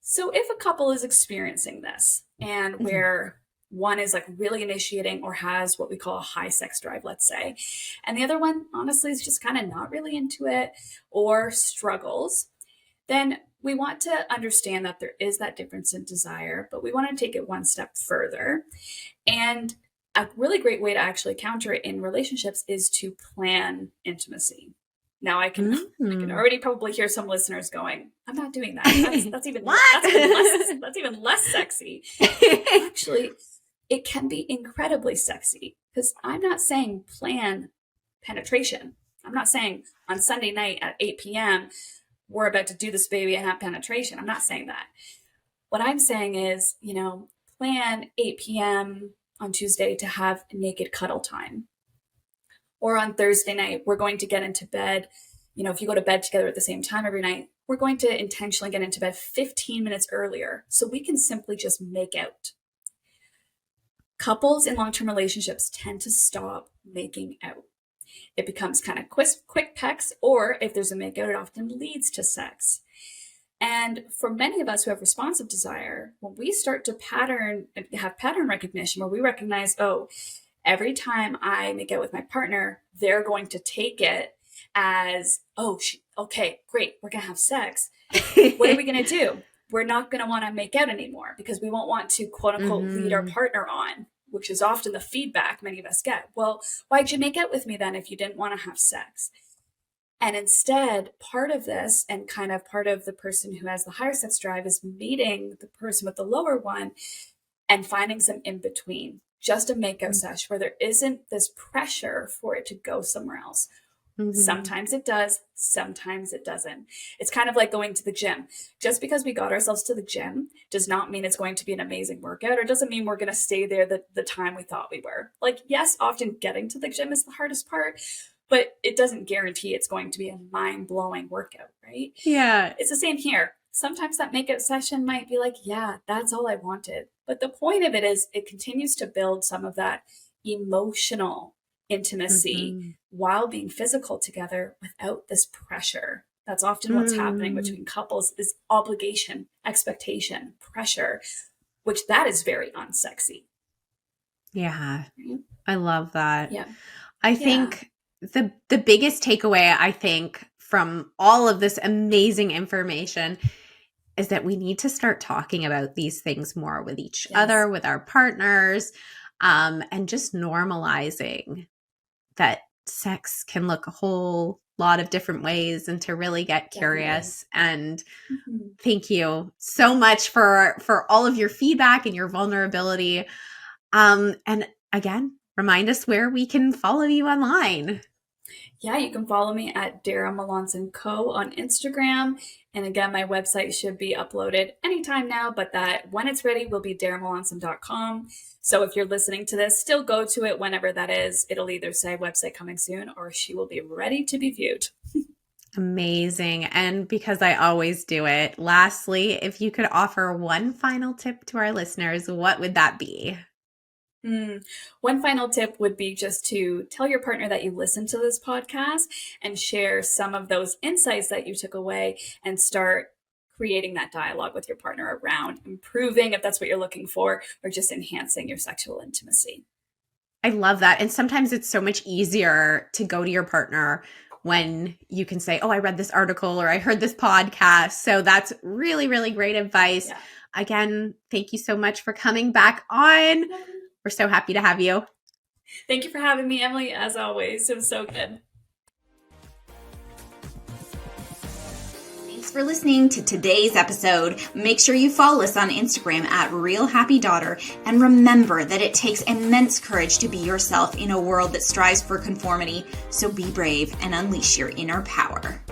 So if a couple is experiencing this and where one is like really initiating or has what we call a high sex drive, let's say, and the other one honestly is just kind of not really into it or struggles, then we want to understand that there is that difference in desire, but we want to take it one step further. And a really great way to actually counter it in relationships is to plan intimacy. Now I can already probably hear some listeners going, I'm not doing that. That's even that's even less sexy. Actually, it can be incredibly sexy, because I'm not saying plan penetration. I'm not saying on Sunday night at 8 p.m. we're about to do this baby and have penetration. I'm not saying that. What I'm saying is, plan 8 p.m. on Tuesday to have naked cuddle time. Or on Thursday night, we're going to get into bed. If you go to bed together at the same time every night, we're going to intentionally get into bed 15 minutes earlier so we can simply just make out. Couples in long-term relationships tend to stop making out. It becomes kind of quick pecks, or if there's a makeout, it often leads to sex. And for many of us who have responsive desire, when we start to have pattern recognition, where we recognize, every time I make out with my partner, they're going to take it as, okay, great, we're going to have sex. What are we going to do? We're not going to want to make out anymore because we won't want to, quote unquote, lead our partner on, which is often the feedback many of us get. Well, why'd you make out with me then if you didn't want to have sex? And instead, part of this, and kind of part of the person who has the higher sex drive, is meeting the person with the lower one and finding some in between, just a makeout sesh where there isn't this pressure for it to go somewhere else. Sometimes it does, sometimes it doesn't. It's kind of like going to the gym. Just because we got ourselves to the gym does not mean it's going to be an amazing workout, or doesn't mean we're going to stay there the time we thought we were. Like, yes, often getting to the gym is the hardest part, but it doesn't guarantee it's going to be a mind-blowing workout, right? Yeah. It's the same here. Sometimes that makeout session might be like, yeah, that's all I wanted. But the point of it is it continues to build some of that emotional intimacy while being physical together without this pressure. That's often what's happening between couples, is obligation, expectation, pressure, which that is very unsexy. Yeah. I love that. Yeah. I think the biggest takeaway, I think, from all of this amazing information is that we need to start talking about these things more with each other, with our partners, and just normalizing that sex can look a whole lot of different ways, and to really get curious. And thank you so much for all of your feedback and your vulnerability. And again, remind us where we can follow you online. Yeah, you can follow me at Dara Melanson Co. on Instagram. And again, my website should be uploaded anytime now, but that when it's ready will be daramelanson.com. So if you're listening to this, still go to it whenever that is. It'll either say website coming soon, or she will be ready to be viewed. Amazing. And because I always do it, lastly, if you could offer one final tip to our listeners, what would that be? One final tip would be just to tell your partner that you listened to this podcast and share some of those insights that you took away, and start creating that dialogue with your partner around improving, if that's what you're looking for, or just enhancing your sexual intimacy. I love that. And sometimes it's so much easier to go to your partner when you can say, I read this article, or I heard this podcast. So that's really, really great advice. Yeah. Again, thank you so much for coming back on. We're so happy to have you. Thank you for having me, Emily. As always, it was so good. Thanks for listening to today's episode. Make sure you follow us on Instagram at RealHappyDaughter. And remember that it takes immense courage to be yourself in a world that strives for conformity. So be brave and unleash your inner power.